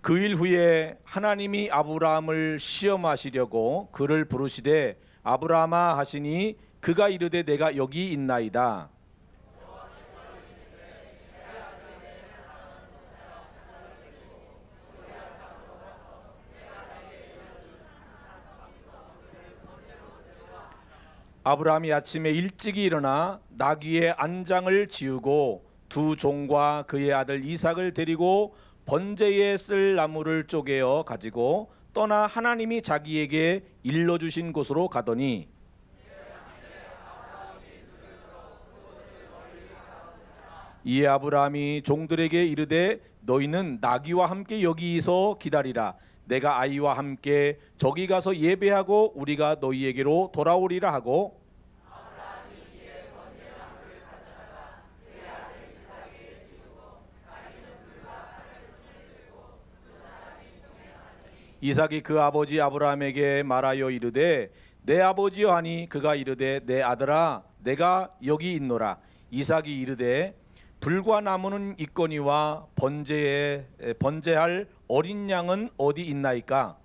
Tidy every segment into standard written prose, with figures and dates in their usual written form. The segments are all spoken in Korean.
그 일 후에 하나님이 아브라함을 시험하시려고 그를 부르시되 아브라함아 하시니 그가 이르되 내가 여기 있나이다. 아브라함이 아침에 일찍이 일어나 나귀의 안장을 지우고 두 종과 그의 아들 이삭을 데리고 번제에 쓸 나무를 쪼개어 가지고 떠나 하나님이 자기에게 일러주신 곳으로 가더니 이에 아브라함이 종들에게 이르되 너희는 나귀와 함께 여기서 기다리라. 내가 아이와 함께 저기 가서 예배하고 우리가 너희에게로 돌아오리라 하고 이삭이 그 아버지 아브라함에게 말하여 이르되 내 아버지여 하니 그가 이르되 내 아들아 내가 여기 있노라. 이삭이 이르되 불과 나무는 있거니와 번제할 어린 양은 어디 있나이까?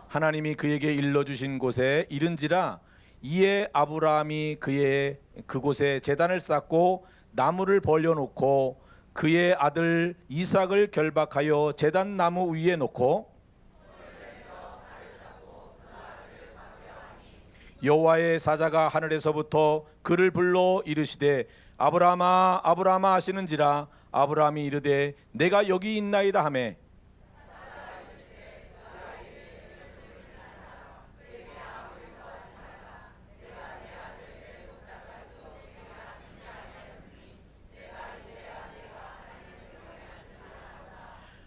하나님이 그에게 일러주신 곳에 이른지라. 이에 아브라함이 그곳에 제단을 쌓고 나무를 벌려놓고 그의 아들 이삭을 결박하여 제단 나무 위에 놓고 여호와의 사자가 하늘에서부터 그를 불러 이르시되 아브라함아 아브라함아 하시는지라. 아브라함이 이르되 내가 여기 있나이다 하매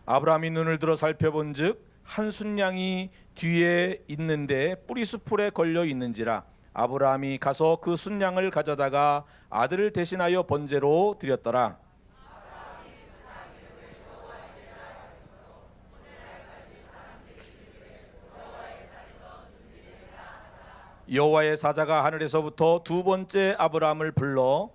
아브라함이 눈을 들어 살펴본즉 한 순양이 뒤에 있는데 뿌리수풀에 걸려 있는지라. 아브라함이 가서 그 순양을 가져다가 아들을 대신하여 번제로 드렸더라. 여호와의 사자가 하늘에서부터 두 번째 아브라함을 불러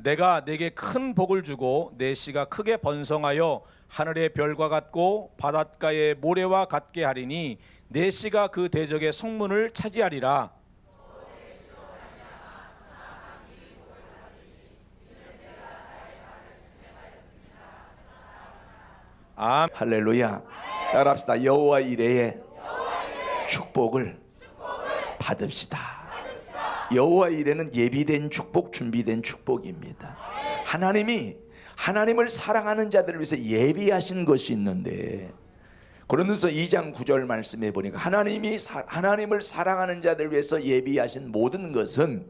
내가 내게 큰 복을 주고 내 씨가 크게 번성하여 하늘의 별과 같고 바닷가의 모래와 같게 하리니 내 씨가 그 대적의 성문을 차지하리라. 할렐루야. 따라합시다. 여호와 이레의 축복을 받읍시다. 여호와 이레는 예비된 축복, 준비된 축복입니다. 하나님을 사랑하는 자들을 위해서 예비하신 것이 있는데, 고린도서 2장 9절 말씀해 보니까 하나님을 사랑하는 자들을 위해서 예비하신 모든 것은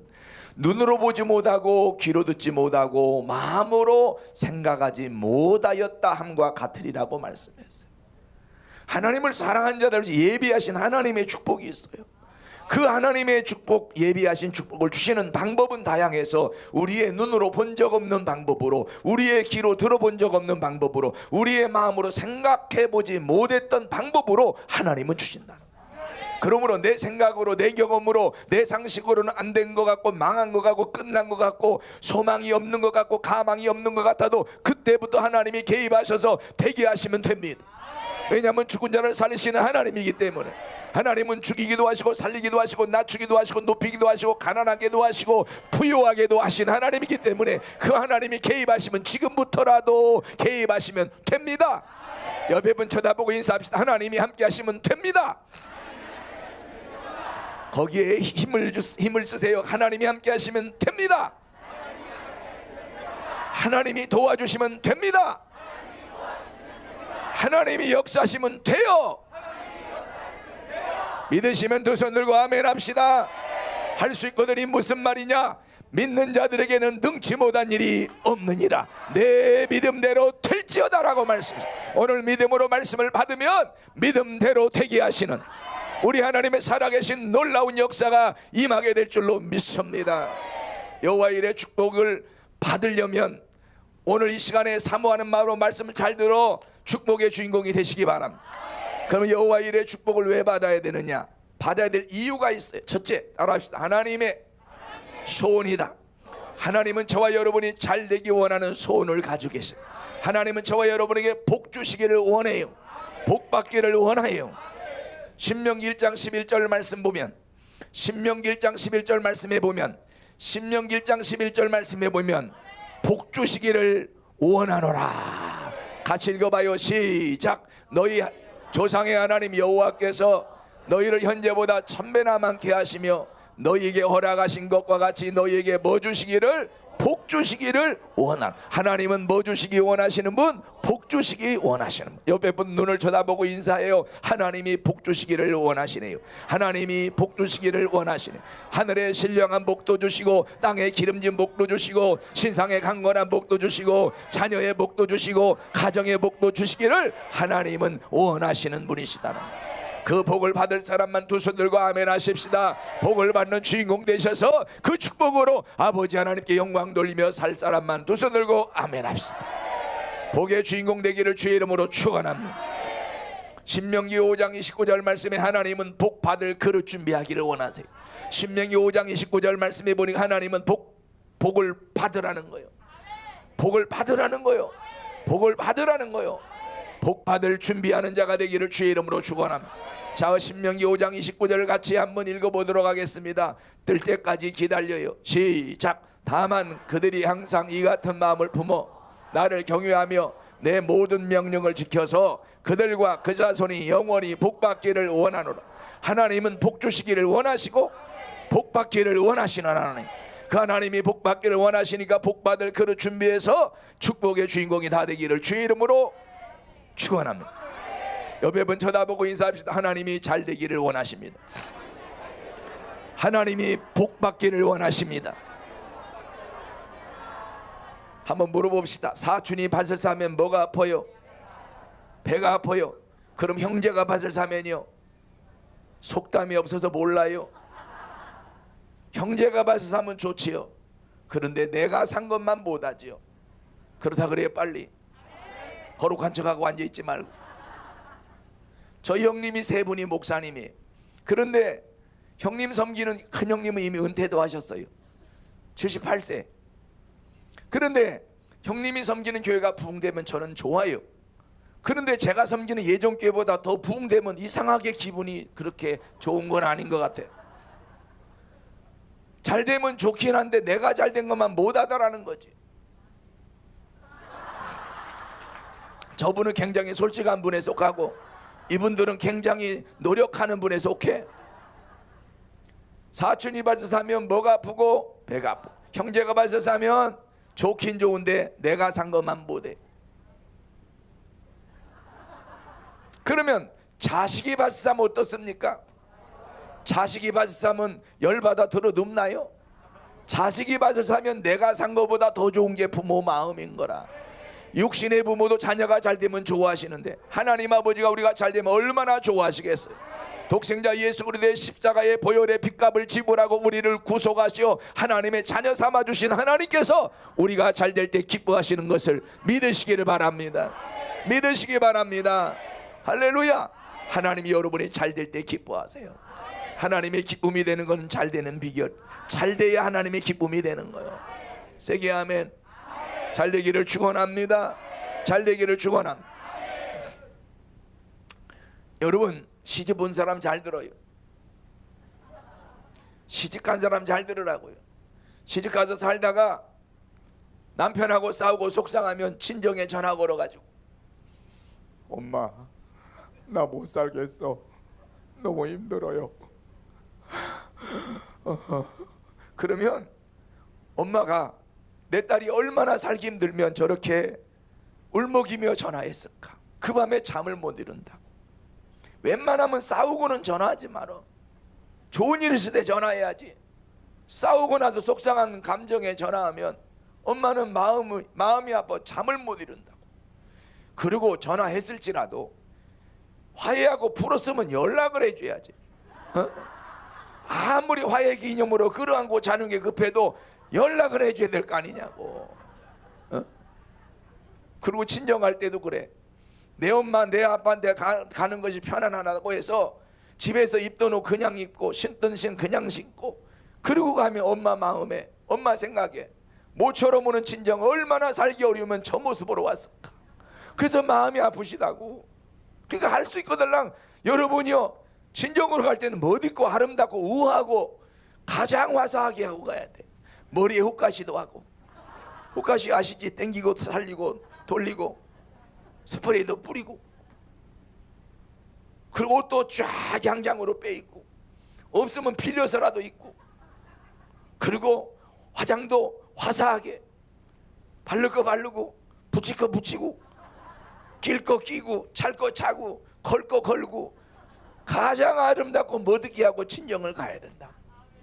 눈으로 보지 못하고 귀로 듣지 못하고 마음으로 생각하지 못하였다 함과 같으리라고 말씀했어요. 하나님을 사랑하는 자들을 위해서 예비하신 하나님의 축복이 있어요. 그 하나님의 축복, 예비하신 축복을 주시는 방법은 다양해서 우리의 눈으로 본 적 없는 방법으로, 우리의 귀로 들어본 적 없는 방법으로, 우리의 마음으로 생각해 보지 못했던 방법으로 하나님은 주신다. 그러므로 내 생각으로, 내 경험으로, 내 상식으로는 안 된 것 같고 망한 것 같고 끝난 것 같고 소망이 없는 것 같고 가망이 없는 것 같아도 그때부터 하나님이 개입하셔서 되게 하시면 됩니다. 왜냐하면 죽은 자를 살리시는 하나님이기 때문에. 하나님은 죽이기도 하시고 살리기도 하시고 낮추기도 하시고 높이기도 하시고 가난하게도 하시고 부유하게도 하신 하나님이기 때문에 그 하나님이 개입하시면 지금부터라도 개입하시면 됩니다. 옆에 분 쳐다보고 인사합시다. 하나님이 함께 하시면 됩니다. 거기에 힘을 쓰세요. 하나님이 함께 하시면 됩니다. 하나님이 도와주시면 됩니다. 하나님이 역사하시면 돼요. 믿으시면 두 손 들고 아멘 합시다. 할 수 있거든이 무슨 말이냐? 믿는 자들에게는 능치 못한 일이 없느니라. 내 믿음대로 될지어다라고 말씀하십니다. 오늘 믿음으로 말씀을 받으면 믿음대로 되게 하시는 우리 하나님의 살아계신 놀라운 역사가 임하게 될 줄로 믿습니다. 여호와 일의 축복을 받으려면 오늘 이 시간에 사모하는 마음으로 말씀을 잘 들어 축복의 주인공이 되시기 바랍니다. 그러면 여호와 일의 축복을 왜 받아야 되느냐? 받아야 될 이유가 있어요. 첫째, 따라합시다. 하나님의 소원이다. 하나님은 저와 여러분이 잘 되기 원하는 소원을 가지고 계세요. 하나님은 저와 여러분에게 복 주시기를 원해요. 복 받기를 원해요. 신명기 1장 11절 말씀 보면, 신명기 1장 11절 말씀에 보면, 신명기 1장 11절 말씀에 보면 복 주시기를 원하노라. 같이 읽어봐요. 시작. 너희 조상의 하나님 여호와께서 너희를 현재보다 1000배나 많게 하시며 너희에게 허락하신 것과 같이 너희에게 뭐 주시기를? 복 주시기를 원하는. 하나님은 뭐 주시기 원하시는 분? 복 주시기 원하시는 분. 옆에 분 눈을 쳐다보고 인사해요. 하나님이 복 주시기를 원하시네요. 하나님이 복 주시기를 원하시네. 하늘에 신령한 복도 주시고 땅에 기름진 복도 주시고 신상에 강건한 복도 주시고 자녀의 복도 주시고 가정의 복도 주시기를 하나님은 원하시는 분이시다는 거예요. 그 복을 받을 사람만 두 손 들고 아멘 하십시다. 복을 받는 주인공 되셔서 그 축복으로 아버지 하나님께 영광 돌리며 살 사람만 두 손 들고 아멘 합시다. 복의 주인공 되기를 주의 이름으로 축원합니다. 신명기 5장 29절 말씀에 하나님은 복 받을 그릇 준비하기를 원하세요. 신명기 5장 29절 말씀에 보니까 하나님은 복을 받으라는 거예요. 복을 받으라는 거예요. 복을 받으라는 거예요. 복 받을 준비하는 자가 되기를 주의 이름으로 축원합니다. 자, 신명기 5장 29절을 같이 한번 읽어보도록 하겠습니다. 뜰 때까지 기다려요. 시작. 다만 그들이 항상 이 같은 마음을 품어 나를 경외하며 내 모든 명령을 지켜서 그들과 그 자손이 영원히 복받기를 원하노라. 하나님은 복 주시기를 원하시고 복받기를 원하시는 하나님. 그 하나님이 복받기를 원하시니까 복받을 그릇 준비해서 축복의 주인공이 다 되기를 주의 이름으로 축원합니다. 옆에 분 쳐다보고 인사합시다. 하나님이 잘 되기를 원하십니다. 하나님이 복 받기를 원하십니다. 한번 물어봅시다. 사촌이 밭을 사면 뭐가 아파요? 배가 아파요. 그럼 형제가 밭을 사면요? 속담이 없어서 몰라요. 형제가 밭을 사면 좋지요. 그런데 내가 산 것만 못하지요. 그렇다 그래요. 빨리 거룩한 척하고 앉아있지 말고. 저희 형님이 세 분이 목사님이에요. 그런데 형님 섬기는 큰 형님은 이미 은퇴도 하셨어요. 78세. 그런데 형님이 섬기는 교회가 부흥되면 저는 좋아요. 그런데 제가 섬기는 예전 교회보다 더 부흥되면 이상하게 기분이 그렇게 좋은 건 아닌 것 같아요. 잘 되면 좋긴 한데 내가 잘 된 것만 못하다라는 거지. 저분은 굉장히 솔직한 분에 속하고 이분들은 굉장히 노력하는 분에 속해. 사촌이 밭을 사면 뭐가 아프고 배가 아프고 형제가 밭을 사면 좋긴 좋은데 내가 산 것만 못해. 그러면 자식이 밭을 사면 어떻습니까? 자식이 밭을 사면 열받아 들어 눕나요? 자식이 밭을 사면 내가 산 것보다 더 좋은 게 부모 마음인 거라. 육신의 부모도 자녀가 잘 되면 좋아하시는데 하나님 아버지가 우리가 잘 되면 얼마나 좋아하시겠어요. 독생자 예수 그리스도의 십자가의 보혈의 핏값을 지불하고 우리를 구속하시어 하나님의 자녀 삼아주신 하나님께서 우리가 잘 될 때 기뻐하시는 것을 믿으시기를 바랍니다. 믿으시기 바랍니다. 할렐루야. 하나님이 여러분이 잘 될 때 기뻐하세요. 하나님의 기쁨이 되는 것은 잘 되는 비결. 잘 돼야 하나님의 기쁨이 되는 거예요. 세게 아멘. 잘 되기를 축원합니다. 잘 되기를 축원합니다. 여러분 시집 온 사람 잘 들어요. 시집간 사람 잘 들으라고요. 시집 가서 살다가 남편하고 싸우고 속상하면 친정에 전화 걸어가지고 엄마, 나 못 살겠어. 너무 힘들어요. 그러면 엄마가 내 딸이 얼마나 살기 힘들면 저렇게 울먹이며 전화했을까. 그 밤에 잠을 못 이룬다고. 웬만하면 싸우고는 전화하지 말어. 좋은 일 있을 때 전화해야지. 싸우고 나서 속상한 감정에 전화하면 엄마는 마음이 아파 잠을 못 이룬다고. 그리고 전화했을지라도 화해하고 풀었으면 연락을 해줘야지. 아무리 화해 기념으로 끌어안고 자는 게 급해도 연락을 해줘야 될 거 아니냐고. 그리고 친정갈 때도 그래. 내 엄마 내 아빠한테 가는 것이 편안하다고 해서 집에서 입던 옷 그냥 입고 신던 신 그냥 신고, 그리고 가면 엄마 마음에, 엄마 생각에 모처럼 오는 친정 얼마나 살기 어려우면 저 모습으로 왔을까. 그래서 마음이 아프시다고. 그러니까 할 수 있거들랑 여러분이요, 친정으로 갈 때는 멋 있고 아름답고 우아하고 가장 화사하게 하고 가야 돼. 머리에 훅가시도 하고, 훅가시 아시지? 땡기고 살리고 돌리고 스프레이도 뿌리고, 그리고 옷도 쫙 양장으로 빼입고, 없으면 빌려서라도 입고, 그리고 화장도 화사하게, 바를 거 바르고 붙일 거 붙이고, 낄 거 끼고, 찰 거 차고, 걸 거 걸고, 가장 아름답고 멋있게 하고 친정을 가야 된다.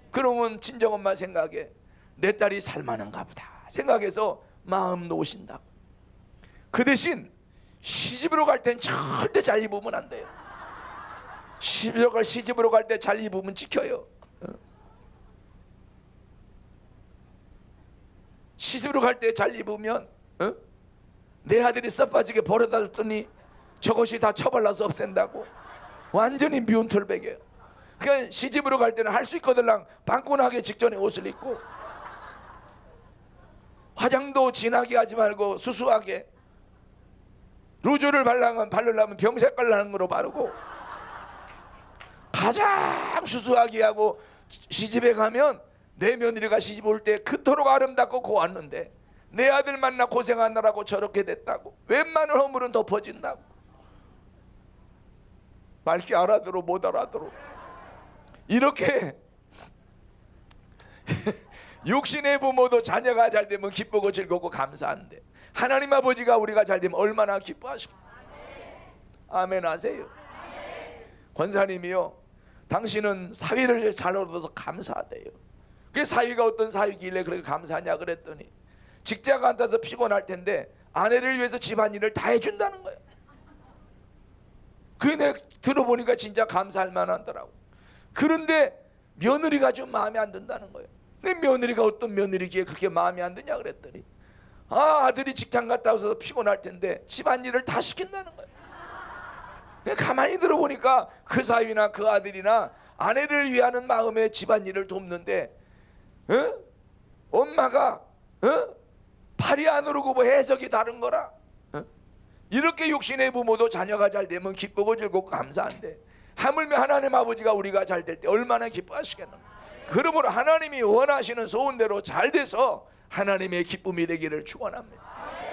그러면 친정엄마 생각에 내 딸이 살만한가 보다 생각해서 마음 놓으신다고. 그 대신 시집으로 갈 땐 절대 잘 입으면 안 돼요. 시집으로 갈 때 잘 입으면 찍혀요. 시집으로 갈 때 잘 입으면 내 아들이 썩빠지게 버려다 줬더니 저것이 다 처발라서 없앤다고. 완전히 미운 털백이에요. 그러니까 시집으로 갈 때는 할 수 있거들랑 방문하기 직전에 옷을 입고, 화장도 진하게 하지 말고 수수하게, 루즈를 바르려면 병색깔 나는 거로 바르고, 가장 수수하게 하고 시집에 가면, 내 며느리가 시집 올 때 그토록 아름답고 고왔는데 내 아들 만나 고생하느라고 저렇게 됐다고. 웬만한 허물은 덮어진다고. 말귀 알아들어 못 알아들어. 이렇게 육신의 부모도 자녀가 잘 되면 기쁘고 즐겁고 감사한데, 하나님 아버지가 우리가 잘 되면 얼마나 기뻐하실까. 아멘 하세요. 권사님이요, 당신은 사위를 잘 얻어서 감사하대요. 그 사위가 어떤 사위길래 그렇게 감사하냐 그랬더니, 직장 앉아서 피곤할 텐데 아내를 위해서 집안일을 다 해준다는 거예요. 그게 내가 들어보니까 진짜 감사할 만하더라고. 그런데 며느리가 좀 마음에 안 든다는 거예요. 내 며느리가 어떤 며느리기에 그렇게 마음에 안 드냐 그랬더니, 아들이 직장 갔다 와서 피곤할 텐데 집안일을 다 시킨다는 거예요. 가만히 들어보니까 그 사위나 그 아들이나 아내를 위하는 마음에 집안일을 돕는데, 엄마가 팔이 안 오르고 뭐 해석이 다른 거라. 이렇게 육신의 부모도 자녀가 잘 되면 기쁘고 즐겁고 감사한데, 하물며 하나님 아버지가 우리가 잘 될 때 얼마나 기뻐하시겠나. 그러므로 하나님이 원하시는 소원대로 잘 돼서 하나님의 기쁨이 되기를 축원합니다.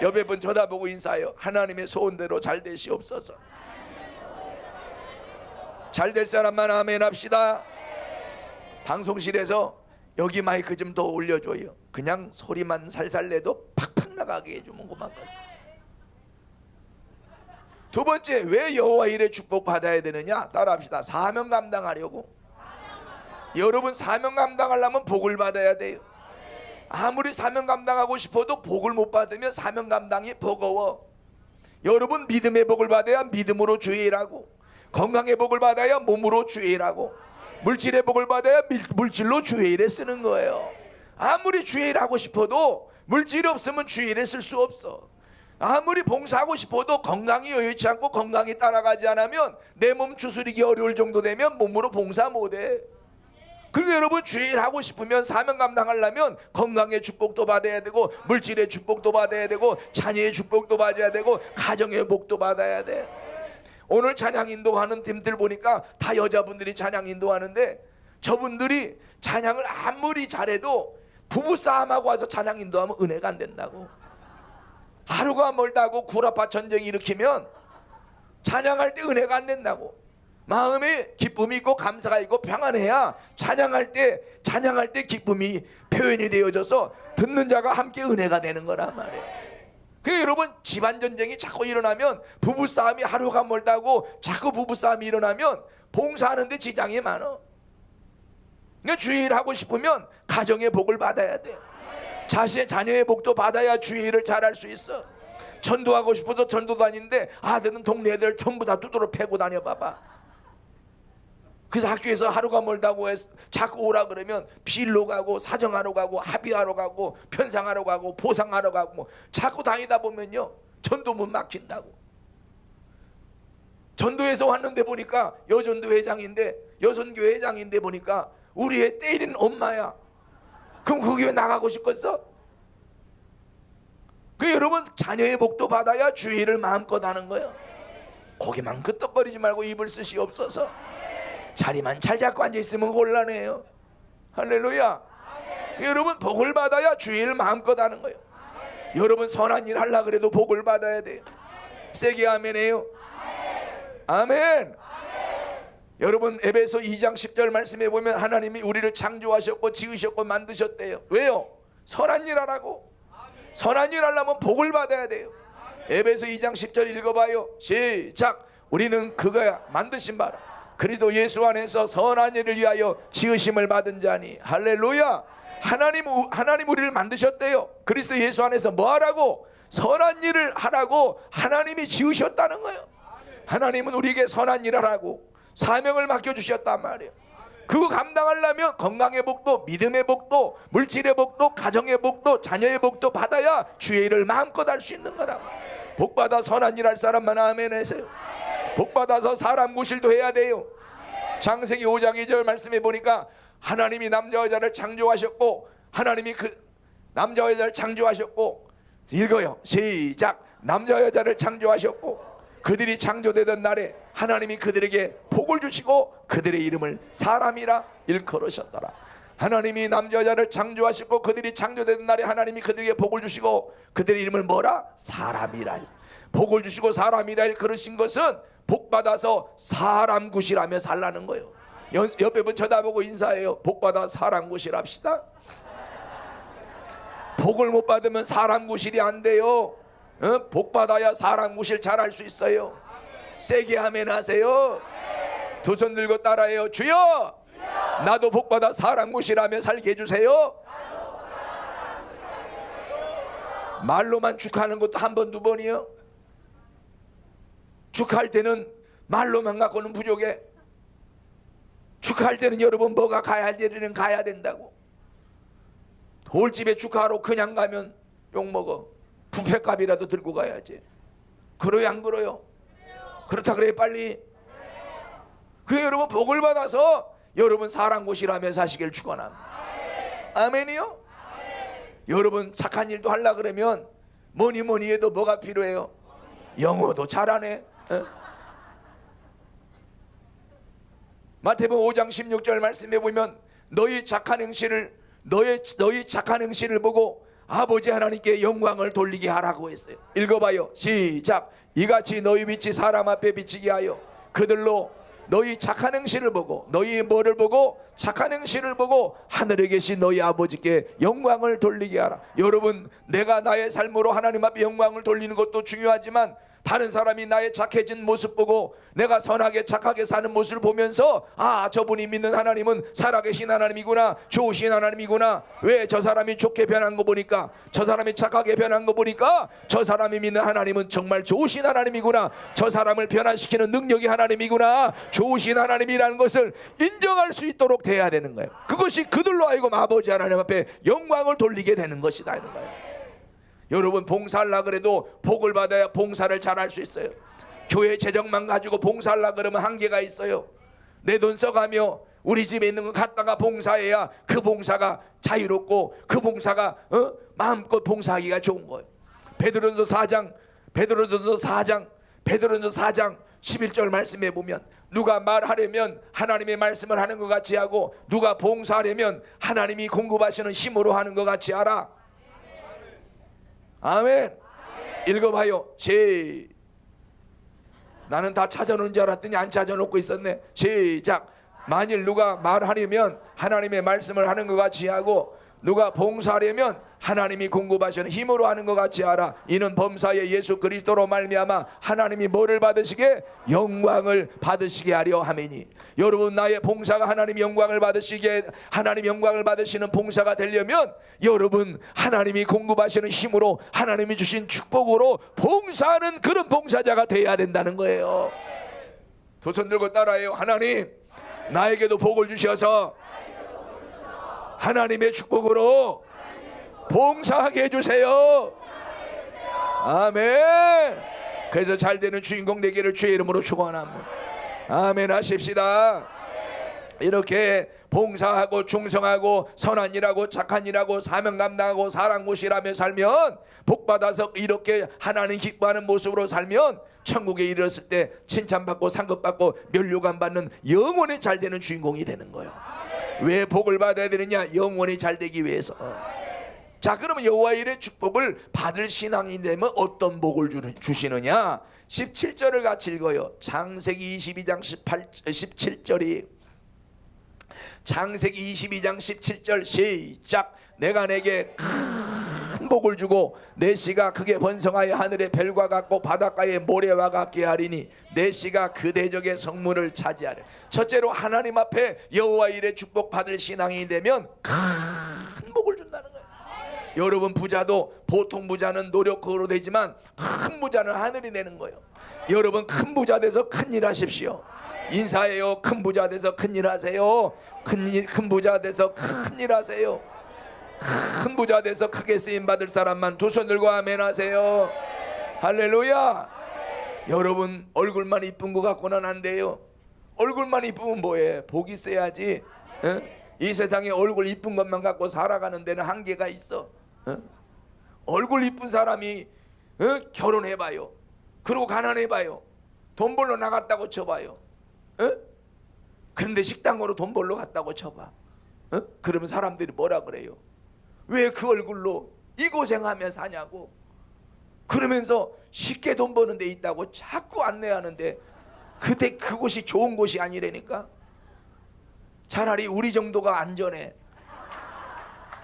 옆에 분 쳐다보고 인사해요. 하나님의 소원대로 잘 되시옵소서. 잘 될 사람만 아멘 합시다. 방송실에서 여기 마이크 좀 더 올려줘요. 그냥 소리만 살살 내도 팍팍 나가게 해주면 고맙겠어. 두 번째, 왜 여호와 일의 축복 받아야 되느냐? 따라합시다. 사명 감당하려고. 여러분, 사명 감당하려면 복을 받아야 돼요. 아무리 사명 감당하고 싶어도 복을 못 받으면 사명 감당이 버거워. 여러분, 믿음의 복을 받아야 믿음으로 주의 일하고, 건강의 복을 받아야 몸으로 주의 일하고, 물질의 복을 받아야 물질로 주의 일에 쓰는 거예요. 아무리 주의 일하고 싶어도 물질이 없으면 주의 일에 쓸 수 없어. 아무리 봉사하고 싶어도 건강이 여의치 않고 건강이 따라가지 않으면 내 몸 추스리기 어려울 정도 되면 몸으로 봉사 못해. 그리고 여러분, 주의 일 하고 싶으면 사명 감당하려면 건강의 축복도 받아야 되고, 물질의 축복도 받아야 되고, 자녀의 축복도 받아야 되고, 가정의 복도 받아야 돼. 오늘 찬양 인도하는 팀들 보니까 다 여자분들이 찬양 인도하는데, 저분들이 찬양을 아무리 잘해도 부부싸움하고 와서 찬양 인도하면 은혜가 안 된다고. 하루가 멀다고 구라파 전쟁 일으키면 찬양할 때 은혜가 안 된다고. 마음에 기쁨이 있고 감사가 있고 평안해야 찬양할 때 기쁨이 표현이 되어져서 듣는 자가 함께 은혜가 되는 거란 말이에요. 그러니까 여러분, 집안 전쟁이 자꾸 일어나면, 부부싸움이 하루가 멀다고 자꾸 부부싸움이 일어나면 봉사하는데 지장이 많아. 그러니까 주의 일 하고 싶으면 가정의 복을 받아야 돼. 자신의 자녀의 복도 받아야 주의 일을 잘할 수 있어. 전도하고 싶어서 전도 다니는데 아들은 동네 애들 전부 다 두드러 패고 다녀 봐봐. 그래서 학교에서 하루가 멀다고 자꾸 오라 그러면 빌로 가고 사정하러 가고 합의하러 가고 편상하러 가고 보상하러 가고 뭐 자꾸 다니다 보면요, 전도문 막힌다고. 전도에서 왔는데 보니까 여전도 회장인데, 여선교 회장인데 보니까 우리 애 때리는 엄마야. 그럼 그 교회 나가고 싶겠어? 그 여러분, 자녀의 복도 받아야 주의를 마음껏 하는 거예요. 거기만 끄떡거리지 말고 입을 쓰시옵소서. 자리만 잘 잡고 앉아있으면 곤란해요. 할렐루야. 여러분, 복을 받아야 주의를 마음껏 하는 거예요. 여러분, 선한 일 하려고 그래도 복을 받아야 돼요. 세게 아멘해요. 아멘. 여러분, 에베소 2장 10절 말씀해 보면 하나님이 우리를 창조하셨고 지으셨고 만드셨대요. 왜요? 선한 일 하라고. 선한 일 하려면 복을 받아야 돼요. 에베소 2장 10절 읽어봐요. 시작. 우리는 그가 만드신 바라 그리스도 예수 안에서 선한 일을 위하여 지으심을 받은 자니. 할렐루야. 하나님 우리를 만드셨대요. 그리스도 예수 안에서 뭐 하라고? 선한 일을 하라고 하나님이 지으셨다는 거예요. 하나님은 우리에게 선한 일을 하라고 사명을 맡겨주셨단 말이에요. 그거 감당하려면 건강의 복도, 믿음의 복도, 물질의 복도, 가정의 복도, 자녀의 복도 받아야 주의 일을 마음껏 할 수 있는 거라고. 복받아 선한 일 할 사람만 아멘 하세요. 복받아서 사람 구실도 해야 돼요. 창세기 5장 2절 말씀해 보니까 하나님이 남자와 여자를 창조하셨고, 하나님이 그 남자와 여자를 창조하셨고, 읽어요. 시작. 남자와 여자를 창조하셨고 그들이 창조되던 날에 하나님이 그들에게 복을 주시고 그들의 이름을 사람이라 일컬으셨더라. 하나님이 남자 여자를 창조하시고 그들이 창조되던 날에 하나님이 그들에게 복을 주시고 그들의 이름을 뭐라? 사람이라. 복을 주시고 사람이라 일컬으신 것은 복받아서 사람 구실하며 살라는 거예요. 옆에 분 쳐다보고 인사해요. 복받아 사람 구실합시다. 복을 못 받으면 사람 구실이 안 돼요. 복받아야 사람 구실 잘할 수 있어요. 세게 아멘 하세요. 두 손 들고 따라해요. 주여, 나도 복받아 사람 구실하며 살게 해주세요. 말로만 축하하는 것도 한 번, 두 번이요. 축하할 때는 말로만 갖고는 부족해. 축하할 때는 여러분 뭐가 가야 할 때는 가야 된다고. 돌집에 축하하러 그냥 가면 욕먹어. 부패값이라도 들고 가야지. 그래요 안 그래요? 그렇다 그래 빨리. 그 여러분 복을 받아서 여러분 사람 구실하며 사시기를 축원합니다. 아멘이요? 여러분 착한 일도 하려고 그러면 뭐니 해도 뭐가 필요해요? 영어도 잘하네. 마태복음 5장 16절 말씀해 보면 너희 착한 행실을 보고 아버지 하나님께 영광을 돌리게 하라고 했어요. 읽어봐요. 시작. 이같이 너희 빛이 사람 앞에 비치게 하여 그들로 너희 착한 행실을 보고, 너희 뭐를 보고? 착한 행실을 보고 하늘에 계신 너희 아버지께 영광을 돌리게 하라. 여러분, 내가 나의 삶으로 하나님 앞에 영광을 돌리는 것도 중요하지만 다른 사람이 나의 착해진 모습 보고 내가 선하게 착하게 사는 모습을 보면서 아, 저분이 믿는 하나님은 살아계신 하나님이구나, 좋으신 하나님이구나. 왜 저 사람이 좋게 변한 거 보니까, 저 사람이 착하게 변한 거 보니까 저 사람이 믿는 하나님은 정말 좋으신 하나님이구나, 저 사람을 변화시키는 능력이 하나님이구나, 좋으신 하나님이라는 것을 인정할 수 있도록 돼야 되는 거예요. 그것이 그들로 하여금 아버지 하나님 앞에 영광을 돌리게 되는 것이다 하는 거예요. 여러분, 봉사하려고 그래도 복을 받아야 봉사를 잘할 수 있어요. 교회 재정만 가지고 봉사하려고 그러면 한계가 있어요. 내 돈 써가며 우리 집에 있는 거 갖다가 봉사해야 그 봉사가 자유롭고 그 봉사가 마음껏 봉사하기가 좋은 거예요. 베드로전서 4장 11절 말씀해 보면 누가 말하려면 하나님의 말씀을 하는 것 같이 하고 누가 봉사하려면 하나님이 공급하시는 힘으로 하는 것 같이 하라. 아멘. 읽어봐요. 나는 다 찾아놓은 줄 알았더니 안 찾아놓고 있었네. 시작. 만일 누가 말하려면 하나님의 말씀을 하는 것 같이 하고 누가 봉사하려면 하나님이 공급하시는 힘으로 하는 것 같이 하라. 이는 범사의 예수 그리스도로 말미암아 하나님이 뭐를 받으시게? 영광을 받으시게 하려 함이니. 여러분, 나의 봉사가 하나님 영광을 받으시게, 하나님 영광을 받으시는 봉사가 되려면 여러분 하나님이 공급하시는 힘으로 하나님이 주신 축복으로 봉사하는 그런 봉사자가 돼야 된다는 거예요. 두 손 들고 따라해요. 하나님, 나에게도 복을 주셔서 하나님의 축복으로 봉사하게 해주세요. 아멘. 그래서 잘 되는 주인공 되기를 주의 이름으로 축원합니다. 아멘 하십시다. 이렇게 봉사하고 충성하고 선한 일하고 착한 일하고 사명 감당하고 사랑 모시라며 살면 복받아서 이렇게 하나님 기뻐하는 모습으로 살면 천국에 이르렀을 때 칭찬받고 상급받고 면류관 받는 영원히 잘 되는 주인공이 되는 거예요. 왜 복을 받아야 되느냐? 영원히 잘 되기 위해서. 자, 그러면 여호와 일의 축복을 받을 신앙이 되면 어떤 복을 주시느냐? 17절을 같이 읽어요. 창세기 22장 17절이 창세기 22장 17절 시작. 내가 내게 큰 복을 주고 내 씨가 크게 번성하여 하늘의 별과 같고 바닷가의 모래와 같게 하리니 내 씨가 그 대적의 성문을 차지하리. 첫째로 하나님 앞에 여호와 일의 축복 받을 신앙이 되면 큰 복을 준다는 거예요. 여러분 부자도 보통 부자는 노력으로 되지만 큰 부자는 하늘이 되는 거예요. 여러분 큰 부자 돼서 큰 일 하십시오. 인사해요. 큰 부자 돼서 큰 일 하세요. 큰 부자 돼서 큰 일 하세요. 큰 부자 돼서 크게 쓰임 받을 사람만 두 손 들고 아멘 하세요. 할렐루야. 여러분 얼굴만 이쁜 거 갖고는 안 돼요. 얼굴만 이쁘면 뭐해? 복이 있어야지. 이 세상에 얼굴 이쁜 것만 갖고 살아가는 데는 한계가 있어. 얼굴 이쁜 사람이 결혼해봐요. 그리고 가난해봐요. 돈 벌러 나갔다고 쳐봐요. 그런데 식당으로 돈 벌러 갔다고 쳐봐. 그러면 사람들이 뭐라 그래요? 왜 그 얼굴로 이 고생하며 사냐고. 그러면서 쉽게 돈 버는 데 있다고 자꾸 안내하는데 그때 그곳이 좋은 곳이 아니라니까. 차라리 우리 정도가 안전해.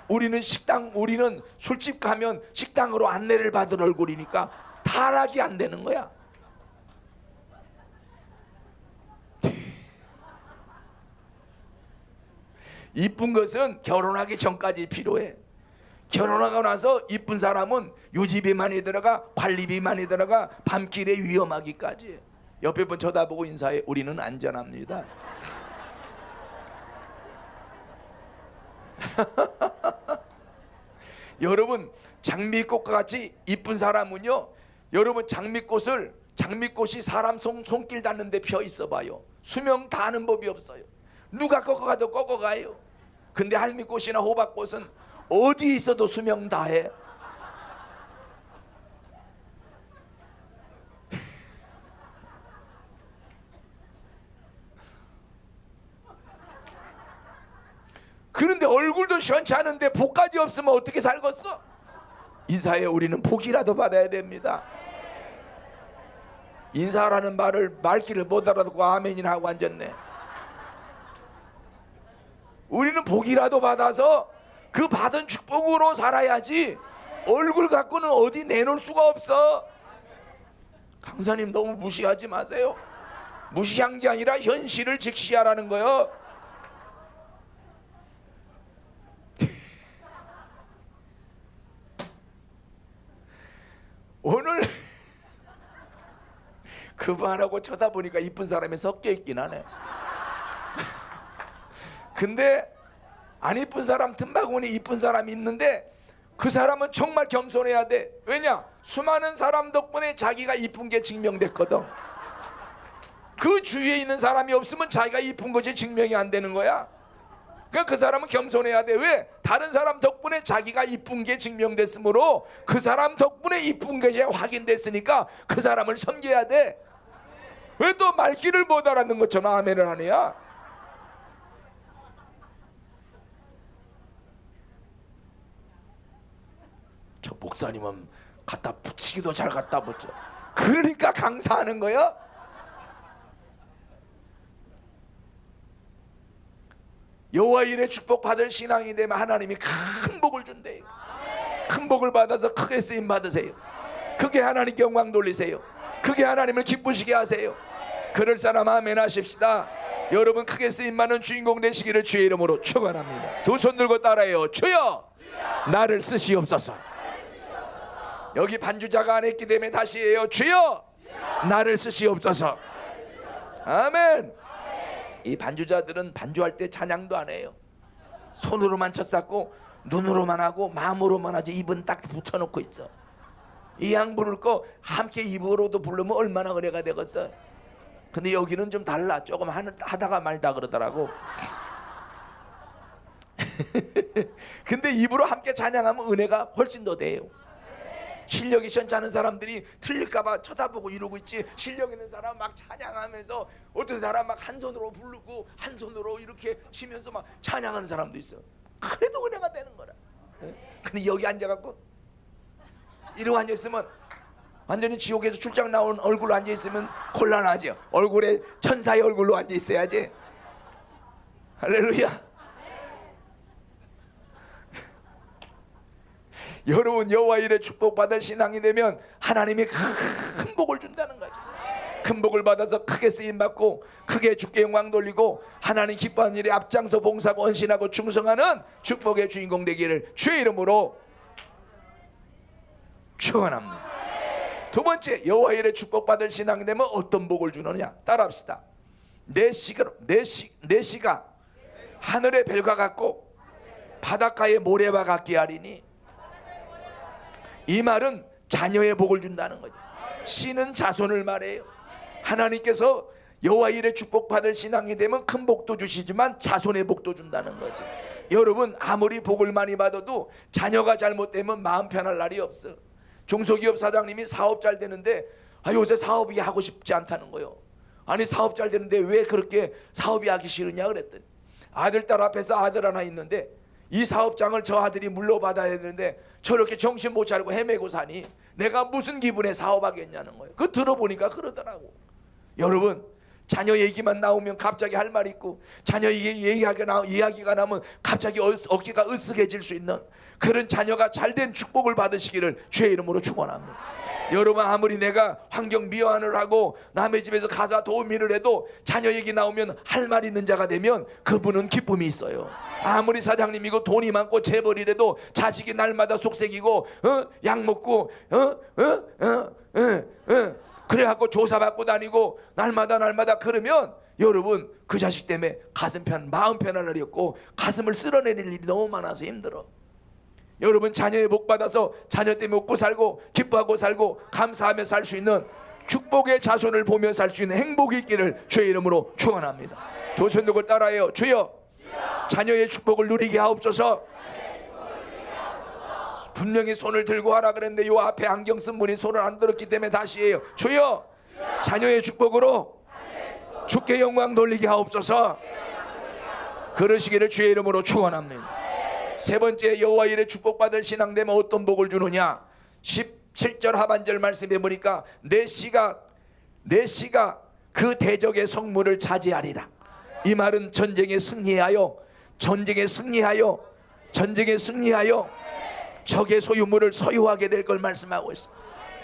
우리는 술집 가면 식당으로 안내를 받을 얼굴이니까 타락이 안 되는 거야. 이쁜 것은 결혼하기 전까지 필요해. 결혼하고 나서 이쁜 사람은 유지비 많이 들어가, 관리비 많이 들어가, 밤길에 위험하기까지. 옆에 분 쳐다보고 인사해. 우리는 안전합니다. 여러분 장미꽃과 같이 이쁜 사람은요, 여러분 장미꽃이 사람 손길 닿는 데 펴 있어 봐요. 수명 다하는 법이 없어요. 누가 꺾어가도 꺾어가요. 근데 할미꽃이나 호박꽃은 어디 있어도 수명 다해. 그런데 얼굴도 시원치 않은데 복까지 없으면 어떻게 살겠어? 인사에 우리는 복이라도 받아야 됩니다. 인사라는 말귀를 못 알아듣고 아멘이나 하고 앉았네. 우리는 복이라도 받아서 그 받은 축복으로 살아야지 얼굴 갖고는 어디 내놓을 수가 없어. 강사님 너무 무시하지 마세요. 무시한 게 아니라 현실을 직시하라는 거요. 오늘 그 말하고 쳐다보니까 이쁜 사람이 섞여 있긴 하네. 근데 안 이쁜 사람 틈바구니 이쁜 사람이 있는데 그 사람은 정말 겸손해야 돼. 왜냐? 수많은 사람 덕분에 자기가 이쁜 게 증명됐거든. 그 주위에 있는 사람이 없으면 자기가 이쁜 것이 증명이 안 되는 거야. 그러니까 그 사람은 겸손해야 돼. 왜? 다른 사람 덕분에 자기가 이쁜 게 증명됐으므로 그 사람 덕분에 이쁜 것이 확인됐으니까 그 사람을 섬겨야 돼. 왜 또 말귀를 못 알아듣는 것처럼 아멘을 하느냐? 저 목사님은 갖다 붙이기도 잘 갖다 붙여. 그러니까 강사하는 거야. 여호와 일의 축복 받을 신앙이 되면 하나님이 큰 복을 준대요. 큰 복을 받아서 크게 쓰임 받으세요. 크게 하나님 영광 돌리세요. 크게 하나님을 기쁘시게 하세요. 그럴 사람 아멘 하십시다. 여러분 크게 쓰임 받는 주인공 되시기를 주의 이름으로 축원합니다. 두 손 들고 따라해요. 주여 나를 쓰시옵소서. 여기 반주자가 안 했기 때문에 다시 해요. 주여 나를 쓰시옵소서. 아멘. 이 반주자들은 반주할 때 찬양도 안 해요. 손으로만 쳤었고 눈으로만 하고 마음으로만 하지. 입은 딱 붙여놓고 있어. 이 양 부를 거 함께 입으로도 부르면 얼마나 은혜가 되겠어. 근데 여기는 좀 달라. 조금 하다가 말다 그러더라고. 근데 입으로 함께 찬양하면 은혜가 훨씬 더 돼요. 실력이 시원치 않은 사람들이 틀릴까봐 쳐다보고 이러고 있지, 실력 있는 사람 막 찬양하면서 어떤 사람 막 한 손으로 부르고 한 손으로 이렇게 치면서 막 찬양하는 사람도 있어. 그래도 은혜가 되는 거라. 근데 여기 앉아갖고 이러고 앉아있으면 완전히 지옥에서 출장 나온 얼굴로 앉아있으면 곤란하죠. 얼굴에 천사의 얼굴로 앉아있어야지. 할렐루야. 여러분, 여호와 일에 축복받을 신앙이 되면 하나님이 큰 복을 준다는 거죠. 큰 복을 받아서 크게 쓰임받고 크게 주께 영광 돌리고 하나님 기뻐하는 일에 앞장서 봉사하고 헌신하고 충성하는 축복의 주인공 되기를 주의 이름으로 축원합니다. 두 번째, 여호와 일에 축복받을 신앙이 되면 어떤 복을 주느냐, 따라합시다. 내 씨가 하늘의 별과 같고 바닷가의 모래와 같게 하리니. 이 말은 자녀의 복을 준다는 거죠. 씨는 자손을 말해요. 하나님께서 여호와 일에 축복받을 신앙이 되면 큰 복도 주시지만 자손의 복도 준다는 거죠. 여러분, 아무리 복을 많이 받아도 자녀가 잘못되면 마음 편할 날이 없어. 중소기업 사장님이 사업 잘 되는데 요새 사업이 하고 싶지 않다는 거예요. 아니, 사업 잘 되는데 왜 그렇게 사업이 하기 싫으냐 그랬더니, 아들 딸 앞에서 아들 하나 있는데 이 사업장을 저 아들이 물려받아야 되는데 저렇게 정신 못 차리고 헤매고 사니 내가 무슨 기분에 사업하겠냐는 거예요. 그거 들어보니까 그러더라고. 여러분, 자녀 얘기만 나오면 갑자기 할 말 있고, 자녀 이야기가 나오면 갑자기 어깨가 으쓱해질 수 있는 그런 자녀가 잘된 축복을 받으시기를 주의 이름으로 축원합니다. 여러분, 아무리 내가 환경 미화를 하고 남의 집에서 가사 도우미를 해도 자녀 얘기 나오면 할 말 있는 자가 되면 그분은 기쁨이 있어요. 아무리 사장님이고 돈이 많고 재벌이라도 자식이 날마다 속색이고 약 먹고 그래갖고 조사받고 다니고 날마다 그러면 여러분, 그 자식 때문에 마음 편할 날이 없고 가슴을 쓸어내릴 일이 너무 많아서 힘들어. 여러분, 자녀의 복 받아서 자녀 때문에 웃고 살고 기뻐하고 살고 감사하며 살 수 있는 축복의 자손을 보며 살 수 있는 행복이 있기를 주의 이름으로 축원합니다. 도천독을 따라해요. 주여, 자녀의 축복을 누리게 하옵소서. 분명히 손을 들고 하라 그랬는데 요 앞에 안경 쓴 분이 손을 안 들었기 때문에 다시 해요. 주여, 자녀의 축복으로 주께 영광 돌리게 하옵소서. 그러시기를 주의 이름으로 축원합니다. 세 번째, 여호와 일에 축복받을 신앙 되면 어떤 복을 주느냐, 17절 하반절 말씀해 보니까 내 씨가 그 대적의 성문을 차지하리라. 이 말은 전쟁에 승리하여 적의 소유물을 소유하게 될 걸 말씀하고 있어요.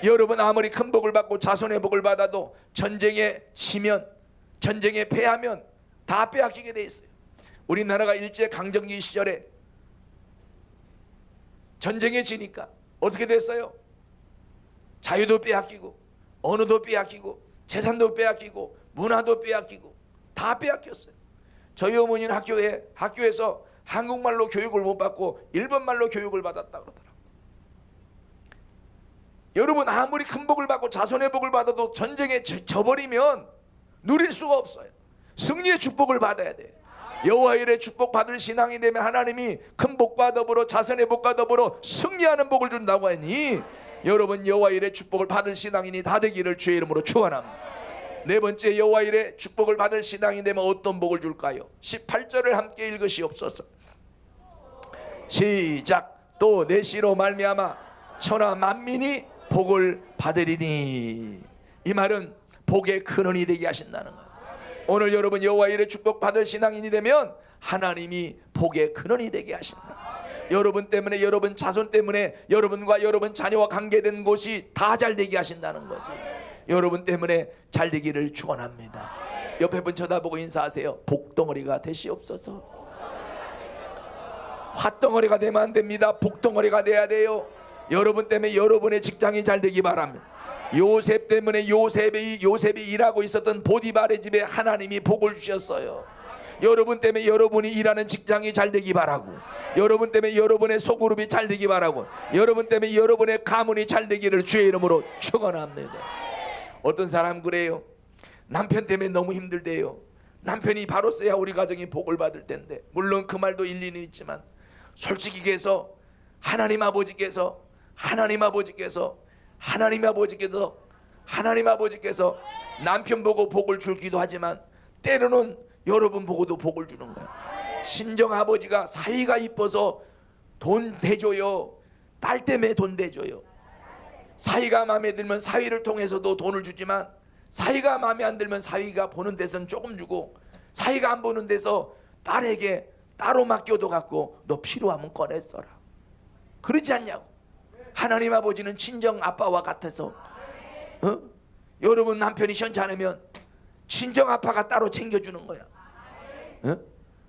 여러분, 아무리 큰 복을 받고 자손의 복을 받아도 전쟁에 치면, 전쟁에 패하면 다 빼앗기게 돼 있어요. 우리나라가 일제 강점기 시절에 전쟁에 지니까 어떻게 됐어요? 자유도 빼앗기고 언어도 빼앗기고 재산도 빼앗기고 문화도 빼앗기고 다 빼앗겼어요. 저희 어머니는 학교에서 한국말로 교육을 못 받고 일본말로 교육을 받았다 그러더라고요. 여러분, 아무리 큰 복을 받고 자손의 복을 받아도 전쟁에 져버리면 누릴 수가 없어요. 승리의 축복을 받아야 돼요. 여호와 일에 축복받을 신앙이 되면 하나님이 큰 복과 더불어 자손의 복과 더불어 승리하는 복을 준다고 하니, 여러분, 여호와 일에 축복을 받을 신앙인이 다 되기를 주의 이름으로 축원합니다. 네 번째, 여호와 일에 축복을 받을 신앙이 되면 어떤 복을 줄까요? 18절을 함께 읽으시옵소서. 시작. 또 내 씨로 말미암아 천하 만민이 복을 받으리니. 이 말은 복의 근원이 되게 하신다는 거예요. 오늘 여러분, 여호와 일에 축복받을 신앙인이 되면 하나님이 복의 근원이 되게 하신다. 여러분 때문에, 여러분 자손 때문에, 여러분과 여러분 자녀와 관계된 곳이 다 잘 되게 하신다는 거죠. 여러분 때문에 잘 되기를 축원합니다. 옆에 분 쳐다보고 인사하세요. 복덩어리가 되시옵소서. 팥덩어리가 되면 안 됩니다. 복덩어리가 돼야 돼요. 여러분 때문에 여러분의 직장이 잘 되기 바랍니다. 요셉 때문에 요셉이 일하고 있었던 보디발의 집에 하나님이 복을 주셨어요. 여러분 때문에 여러분이 일하는 직장이 잘 되기 바라고, 여러분 때문에 여러분의 소그룹이 잘 되기 바라고, 여러분 때문에 여러분의 가문이 잘 되기를 주의 이름으로 축원합니다. 어떤 사람 그래요. 남편 때문에 너무 힘들대요. 남편이 바로 써야 우리 가정이 복을 받을 텐데, 물론 그 말도 일리는 있지만 솔직히 얘기해서 하나님 아버지께서 남편 보고 복을 주기도 하지만 때로는 여러분 보고도 복을 주는 거예요. 친정 아버지가 사위가 이뻐서 돈 대줘요. 딸 때문에 돈 대줘요. 사위가 마음에 들면 사위를 통해서도 돈을 주지만, 사위가 마음에 안 들면 사위가 보는 데선 조금 주고, 사위가 안 보는 데서 딸에게 따로 맡겨도 갖고 너 필요하면 꺼내 써라. 그렇지 않냐고. 하나님 아버지는 친정 아빠와 같아서 여러분 남편이 시원치 않으면 친정 아빠가 따로 챙겨주는 거야.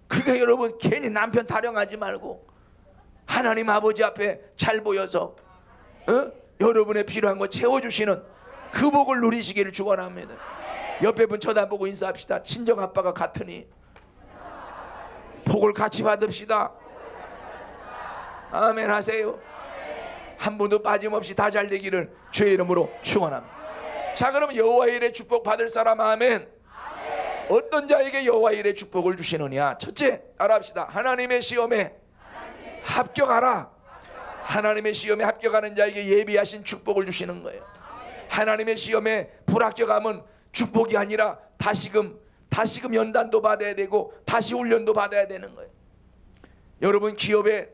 그게 여러분 괜히 남편 타령하지 말고 하나님 아버지 앞에 잘 보여서 여러분의 필요한 거 채워주시는 그 복을 누리시기를 축원합니다. 옆에 분 쳐다보고 인사합시다. 친정 아빠가 같으니 복을 같이 받읍시다. 아멘 하세요. 한 분도 빠짐없이 다 잘 되기를 주의 이름으로 축원합니다. 자, 그럼 여호와의 일에 축복 받을 사람 아멘. 어떤 자에게 여호와의 일에 축복을 주시느냐? 첫째, 따라합시다. 하나님의 시험에 합격하라. 하나님의 시험에 합격하는 자에게 예비하신 축복을 주시는 거예요. 하나님의 시험에 불합격하면 축복이 아니라 다시금 연단도 받아야 되고 다시 훈련도 받아야 되는 거예요. 여러분, 기업을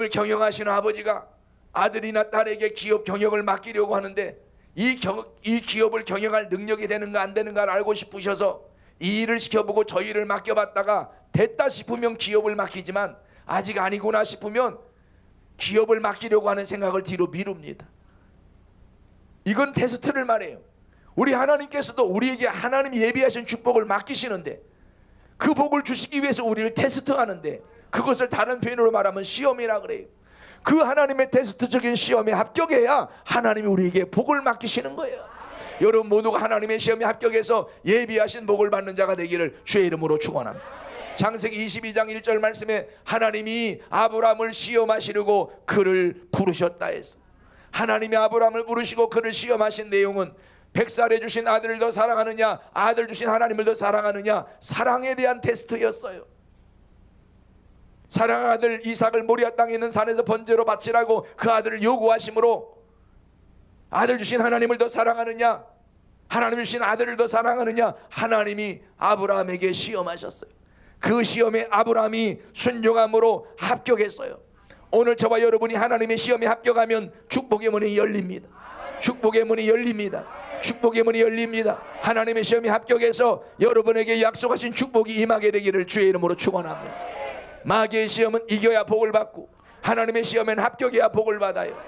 경영하시는 아버지가 아들이나 딸에게 기업 경영을 맡기려고 하는데 이 기업을 경영할 능력이 되는가 안 되는가를 알고 싶으셔서 이 일을 시켜보고 저 일을 맡겨봤다가 됐다 싶으면 기업을 맡기지만 아직 아니구나 싶으면 기업을 맡기려고 하는 생각을 뒤로 미룹니다. 이건 테스트를 말해요. 우리 하나님께서도 우리에게 하나님이 예비하신 축복을 맡기시는데 그 복을 주시기 위해서 우리를 테스트하는데, 그것을 다른 표현으로 말하면 시험이라 그래요. 그 하나님의 테스트적인 시험에 합격해야 하나님이 우리에게 복을 맡기시는 거예요. 여러분 모두가 하나님의 시험에 합격해서 예비하신 복을 받는 자가 되기를 주의 이름으로 축원합니다. 창세기 22장 1절 말씀에 하나님이 아브라함을 시험하시려고 그를 부르셨다 했어. 하나님이 아브라함을 부르시고 그를 시험하신 내용은 백살에 주신 아들을 더 사랑하느냐, 아들 주신 하나님을 더 사랑하느냐, 사랑에 대한 테스트였어요. 사랑하는 아들 이삭을 모리아 땅에 있는 산에서 번제로 바치라고 그 아들을 요구하심으로 아들 주신 하나님을 더 사랑하느냐, 하나님 주신 아들을 더 사랑하느냐, 하나님이 아브라함에게 시험하셨어요. 그 시험에 아브라함이 순종함으로 합격했어요. 오늘 저와 여러분이 하나님의 시험에 합격하면 축복의 문이 열립니다. 축복의 문이 열립니다. 축복의 문이 열립니다. 하나님의 시험에 합격해서 여러분에게 약속하신 축복이 임하게 되기를 주의 이름으로 축원합니다. 마귀의 시험은 이겨야 복을 받고 하나님의 시험엔 합격해야 복을 받아요.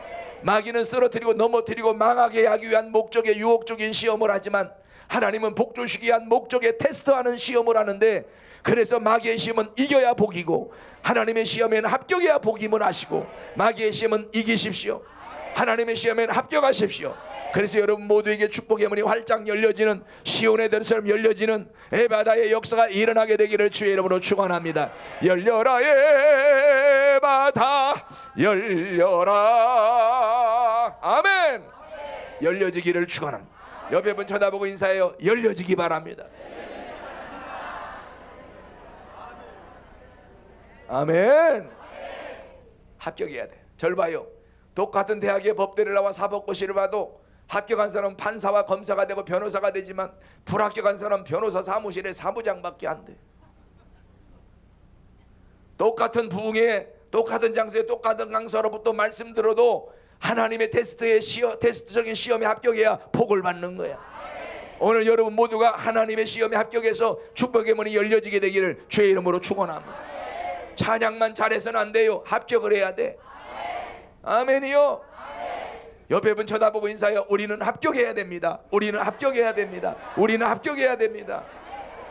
마귀는 쓰러뜨리고 넘어뜨리고 망하게 하기 위한 목적의 유혹적인 시험을 하지만 하나님은 복 주시기 위한 목적의 테스트하는 시험을 하는데, 그래서 마귀의 시험은 이겨야 복이고 하나님의 시험에는 합격해야 복임을 하시고, 마귀의 시험은 이기십시오. 하나님의 시험에는 합격하십시오. 그래서 여러분 모두에게 축복의 문이 활짝 열려지는 시온의 들처럼 열려지는 에바다의 역사가 일어나게 되기를 주의 이름으로 축원합니다. 열려라 에바다 열려라. 아멘. 열려지기를 축원합니다. 옆에 분 쳐다보고 인사해요. 열려지기 바랍니다. 아멘. 합격해야 돼. 절 봐요. 똑같은 대학의 법대를 나와 사법고시를 봐도 합격한 사람은 판사와 검사가 되고 변호사가 되지만 불합격한 사람은 변호사 사무실의 사무장밖에 안 돼. 똑같은 부흥에 똑같은 장소에 똑같은 강사로부터 말씀 들어도 하나님의 테스트적인 시험에 합격해야 복을 받는 거야. 오늘 여러분 모두가 하나님의 시험에 합격해서 축복의 문이 열려지게 되기를 주의 이름으로 축원합니다. 찬양만 잘해서는 안 돼요. 합격을 해야 돼. 아멘이요. 옆에 분 쳐다보고 인사해요. 우리는 합격해야 됩니다. 우리는 합격해야 됩니다. 우리는 합격해야 됩니다.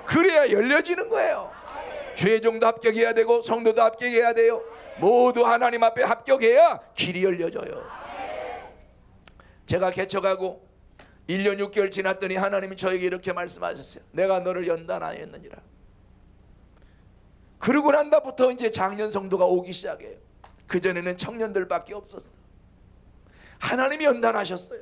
그래야 열려지는 거예요. 죄종도 합격해야 되고 성도도 합격해야 돼요. 모두 하나님 앞에 합격해야 길이 열려져요. 제가 개척하고 1년 6개월 지났더니 하나님이 저에게 이렇게 말씀하셨어요. 내가 너를 연단하였느니라. 그러고 난 다부터 이제 장년 성도가 오기 시작해요. 그전에는 청년들밖에 없었어. 하나님이 연단하셨어요.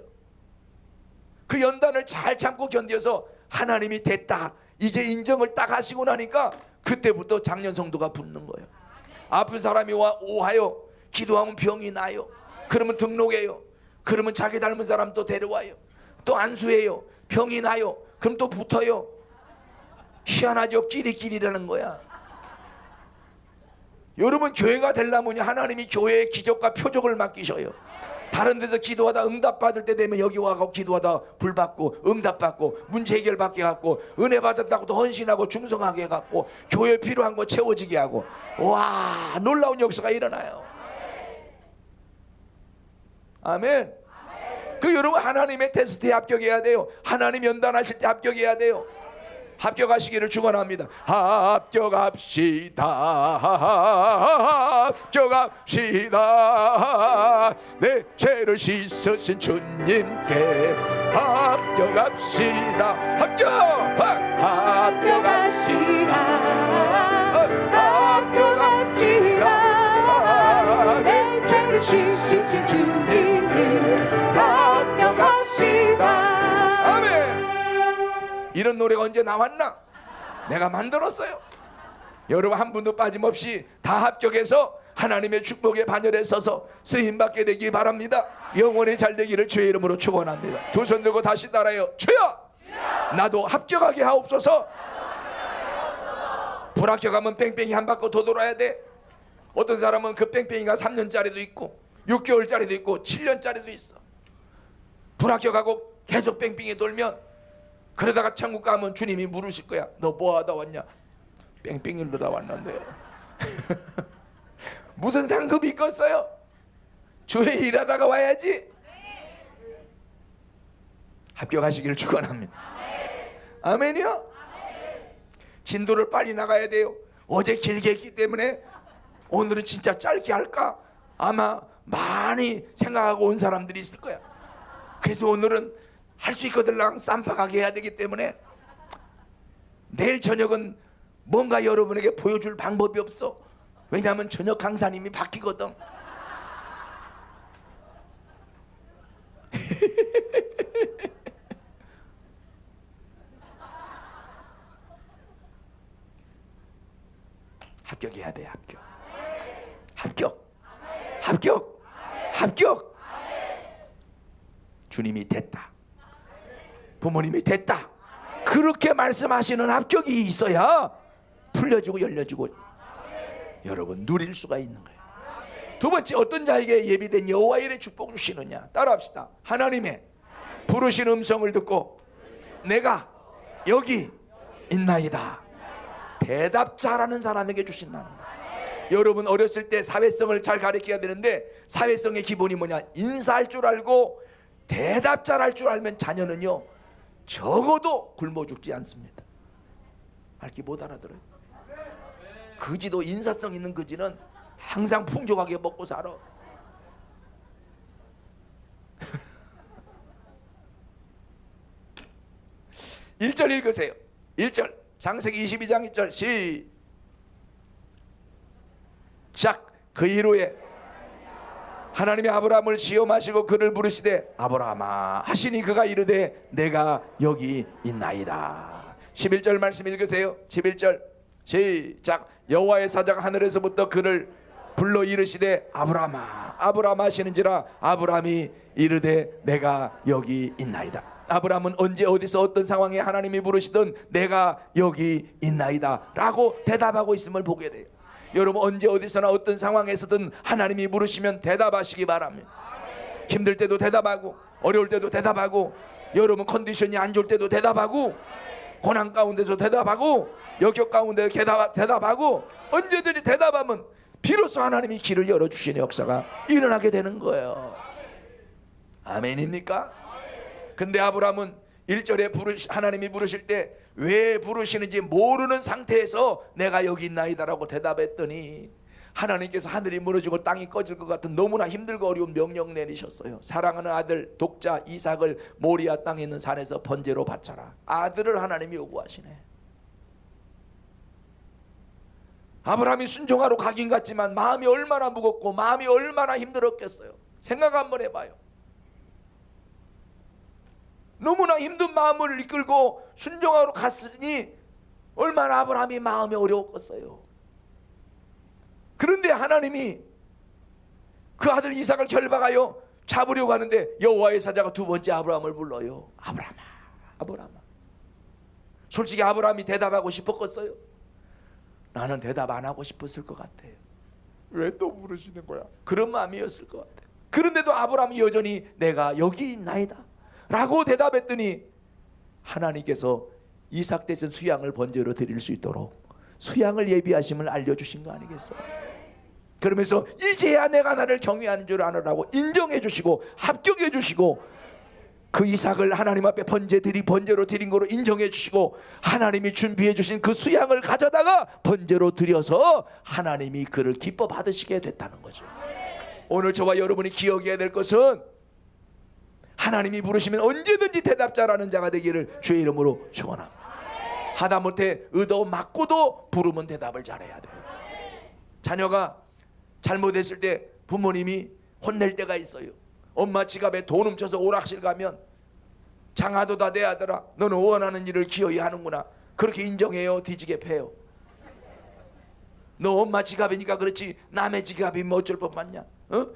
그 연단을 잘 참고 견뎌서 하나님이 됐다, 이제 인정을 딱 하시고 나니까 그때부터 장년 성도가 붙는 거예요. 아픈 사람이 오하여 기도하면 병이 나요. 그러면 등록해요. 그러면 자기 닮은 사람 또 데려와요. 또 안수해요. 병이 나요. 그럼 또 붙어요. 희한하죠. 끼리끼리라는 거야. 여러분, 교회가 되려면 하나님이 교회에 기적과 표적을 맡기셔요. 다른 데서 기도하다 응답받을 때 되면 여기 와서 기도하다 불받고 응답받고 문제 해결받게 갖고 은혜 받았다고 또 헌신하고 중성하게 해갖고 교회 필요한 거 채워지게 하고, 와, 놀라운 역사가 일어나요. 아멘. 그 여러분, 하나님의 테스트에 합격해야 돼요. 하나님 연단하실 때 합격해야 돼요. 합격하시기를 축원합니다. 합격합시다. 합격합시다. 내 죄를 씻으신 주님께 합격합시다. 합격합시다. 합격합시다. 내 죄를 씻으신 주님께 합격합시다. 아멘. 이런 노래가 언제 나왔나? 내가 만들었어요. 여러분, 한 분도 빠짐없이 다 합격해서 하나님의 축복의 반열에 서서 쓰임받게 되기 바랍니다. 영원히 잘 되기를 주의 이름으로 축원합니다. 두 손 들고 다시 따라요. 주여, 나도 합격하게 하옵소서. 불합격하면 뺑뺑이 한 바퀴 더 돌아야 돼. 어떤 사람은 그 뺑뺑이가 3년짜리도 있고 6개월짜리도 있고 7년짜리도 있어. 불합격하고 계속 뺑뺑이 돌면, 그러다가 천국 가면 주님이 물으실 거야. 너 뭐하다 왔냐? 뺑뺑이를 넣다 왔는데요. 무슨 상급이 있겠어요? 주에 일하다가 와야지. 합격하시기를 축원합니다. 아멘이요? 진도를 빨리 나가야 돼요. 어제 길게 했기 때문에 오늘은 진짜 짧게 할까? 아마 많이 생각하고 온 사람들이 있을 거야. 그래서 오늘은 할 수 있거들랑 쌈박하게 해야 되기 때문에 내일 저녁은 뭔가 여러분에게 보여줄 방법이 없어. 왜냐하면 저녁 강사님이 바뀌거든. 합격해야 돼. 합격. 합격. 합격. 합격. 주님이 됐다, 부모님이 됐다, 그렇게 말씀하시는 합격이 있어야 풀려지고 열려지고 여러분 누릴 수가 있는 거예요. 두 번째, 어떤 자에게 예비된 여호와 일의 축복을 주시느냐? 따라합시다. 하나님의 부르신 음성을 듣고 내가 여기 있나이다, 대답 잘하는 사람에게 주신다는 거예요. 여러분, 어렸을 때 사회성을 잘 가르쳐야 되는데 사회성의 기본이 뭐냐? 인사할 줄 알고 대답 잘할 줄 알면 자녀는요 적어도 굶어 죽지 않습니다. 알기 못 알아들어요. 그지도, 인사성 있는 그지는 항상 풍족하게 먹고 살아. 일절 읽으세요. 1절 창세기 22장 1절 시작. 그 이후에 하나님이 아브라함을 시험하시고 그를 부르시되 아브라함아 하시니 그가 이르되 내가 여기 있나이다. 11절 말씀 읽으세요. 11절 시작. 여호와의 사자가 하늘에서부터 그를 불러 이르시되 아브라함아 아브라함 하시는지라 아브라함이 이르되 내가 여기 있나이다. 아브라함은 언제 어디서 어떤 상황에 하나님이 부르시든 내가 여기 있나이다 라고 대답하고 있음을 보게 돼요. 여러분, 언제 어디서나 어떤 상황에서든 하나님이 부르시면 대답하시기 바랍니다. 힘들 때도 대답하고 어려울 때도 대답하고 여러분 컨디션이 안 좋을 때도 대답하고 고난 가운데서 대답하고 역경 가운데 대답하고 언제든지 대답하면 비로소 하나님이 길을 열어주시는 역사가 일어나게 되는 거예요. 아멘입니까? 근데 아브라함은 1절에 하나님이 부르실 때 왜 부르시는지 모르는 상태에서 내가 여기 있나이다라고 대답했더니 하나님께서 하늘이 무너지고 땅이 꺼질 것 같은 너무나 힘들고 어려운 명령 내리셨어요. 사랑하는 아들 독자 이삭을 모리아 땅에 있는 산에서 번제로 바쳐라. 아들을 하나님이 요구하시네. 아브라함이 순종하러 가긴 갔지만 마음이 얼마나 무겁고 마음이 얼마나 힘들었겠어요. 생각 한번 해봐요. 너무나 힘든 마음을 이끌고 순종하러 갔으니 얼마나 아브라함이 마음이 어려웠겠어요. 그런데 하나님이 그 아들 이삭을 결박하여 잡으려고 하는데 여호와의 사자가 두 번째 아브라함을 불러요. 아브라함아, 아브라함아. 솔직히 아브라함이 대답하고 싶었겠어요? 나는 대답 안 하고 싶었을 것 같아요. 왜 또 부르시는 거야? 그런 마음이었을 것 같아요. 그런데도 아브라함이 여전히 내가 여기 있나이다 라고 대답했더니 하나님께서 이삭 대신 수양을 번제로 드릴 수 있도록 수양을 예비하심을 알려주신 거 아니겠어요? 그러면서 이제야 내가 나를 경외하는 줄 아느라고 인정해 주시고 합격해 주시고 그 이삭을 하나님 앞에 번제로 드린 거로 인정해 주시고 하나님이 준비해 주신 그 수양을 가져다가 번제로 드려서 하나님이 그를 기뻐 받으시게 됐다는 거죠. 오늘 저와 여러분이 기억해야 될 것은 하나님이 부르시면 언제든지 대답자라는 자가 되기를 주의 이름으로 축원합니다. 하다못해 의도 맞고도 부르면 대답을 잘해야 돼요. 자녀가 잘못했을 때 부모님이 혼낼 때가 있어요. 엄마 지갑에 돈 훔쳐서 오락실 가면 장하도다 내 아들아 너는 원하는 일을 기어이 하는구나. 그렇게 인정해요? 뒤지게 패요? 너 엄마 지갑이니까 그렇지 남의 지갑이면 어쩔 법 맞냐?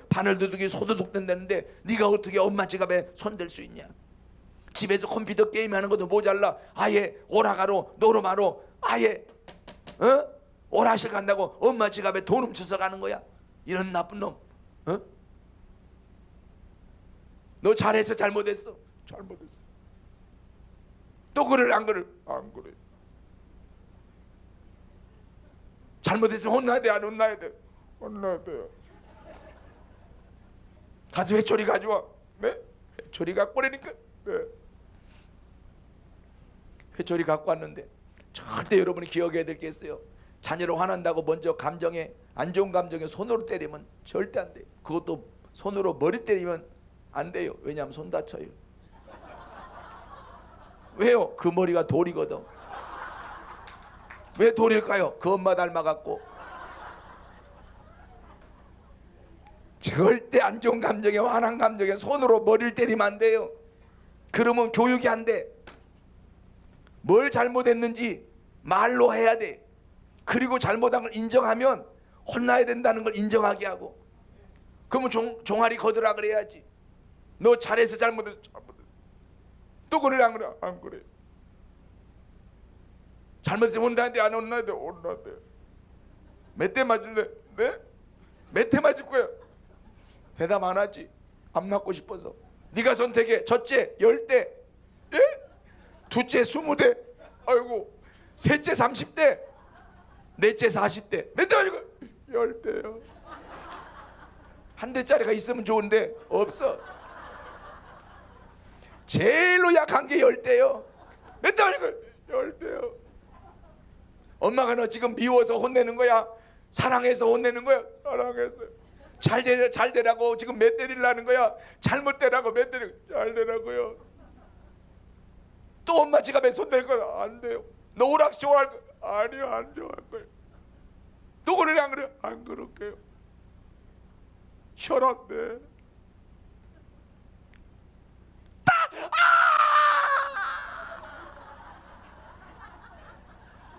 바늘도둑이 소도둑 된다는데 네가 어떻게 엄마 지갑에 손댈 수 있냐? 집에서 컴퓨터 게임하는 것도 모자라 아예 오락하러 노름하러 아예 오락실 간다고 엄마 지갑에 돈 훔쳐서 가는 거야? 이런 나쁜 놈. 너 잘해서 잘못했어? 잘못했어. 또 그럴 안 그럴? 안 그래. 잘못했으면 혼나야 돼 안 혼나야 돼? 혼나야 돼요. 가서 회초리 가져와. 네? 회초리 갖고 오라니까. 네. 회초리 갖고 왔는데 절대 여러분이 기억해야 될 게 있어요. 자녀를 화난다고 먼저 감정에 안 좋은 감정에 손으로 때리면 절대 안 돼요. 그것도 손으로 머리 때리면 안 돼요. 왜냐하면 손 다쳐요. 왜요? 그 머리가 돌이거든. 왜 돌일까요? 그 엄마 닮아갖고. 절대 안 좋은 감정에 화난 감정에 손으로 머리를 때리면 안 돼요. 그러면 교육이 안 돼. 뭘 잘못했는지 말로 해야 돼. 그리고 잘못한 걸 인정하면 혼나야 된다는 걸 인정하게 하고. 그러면 종아리 거두라 그래야지. 너 잘해서 잘못했어. 또 그래 안 그래? 안 그래. 잘못했으면 혼나야 돼 안 혼나야 돼? 혼나야 돼. 몇 대 맞을래? 네? 몇 대 맞을 거야? 대답 안 하지. 안 맞고 싶어서. 네가 선택해. 첫째 10대, 예? 둘째 20대, 아이고 셋째 30대, 넷째 40대. 몇 대 맞을 거야? 10대요. 한 대짜리가 있으면 좋은데 없어. 제일로 약한 게 10대요. 몇 대 맞을 거야? 10대요. 엄마가 너 지금 미워서 혼내는 거야? 사랑해서 혼내는 거야? 사랑했어요. 잘 되라고 지금 몇 대리려는 거야? 잘못되라고 몇 대리? 잘 되라고요. 또 엄마 지갑에 손댈 거야? 안 돼요. 너 오락 좋아할 거야? 아니요 안 좋아할 거예요. 너 그래 안 그래? 안 그럴게요. 혈안돼.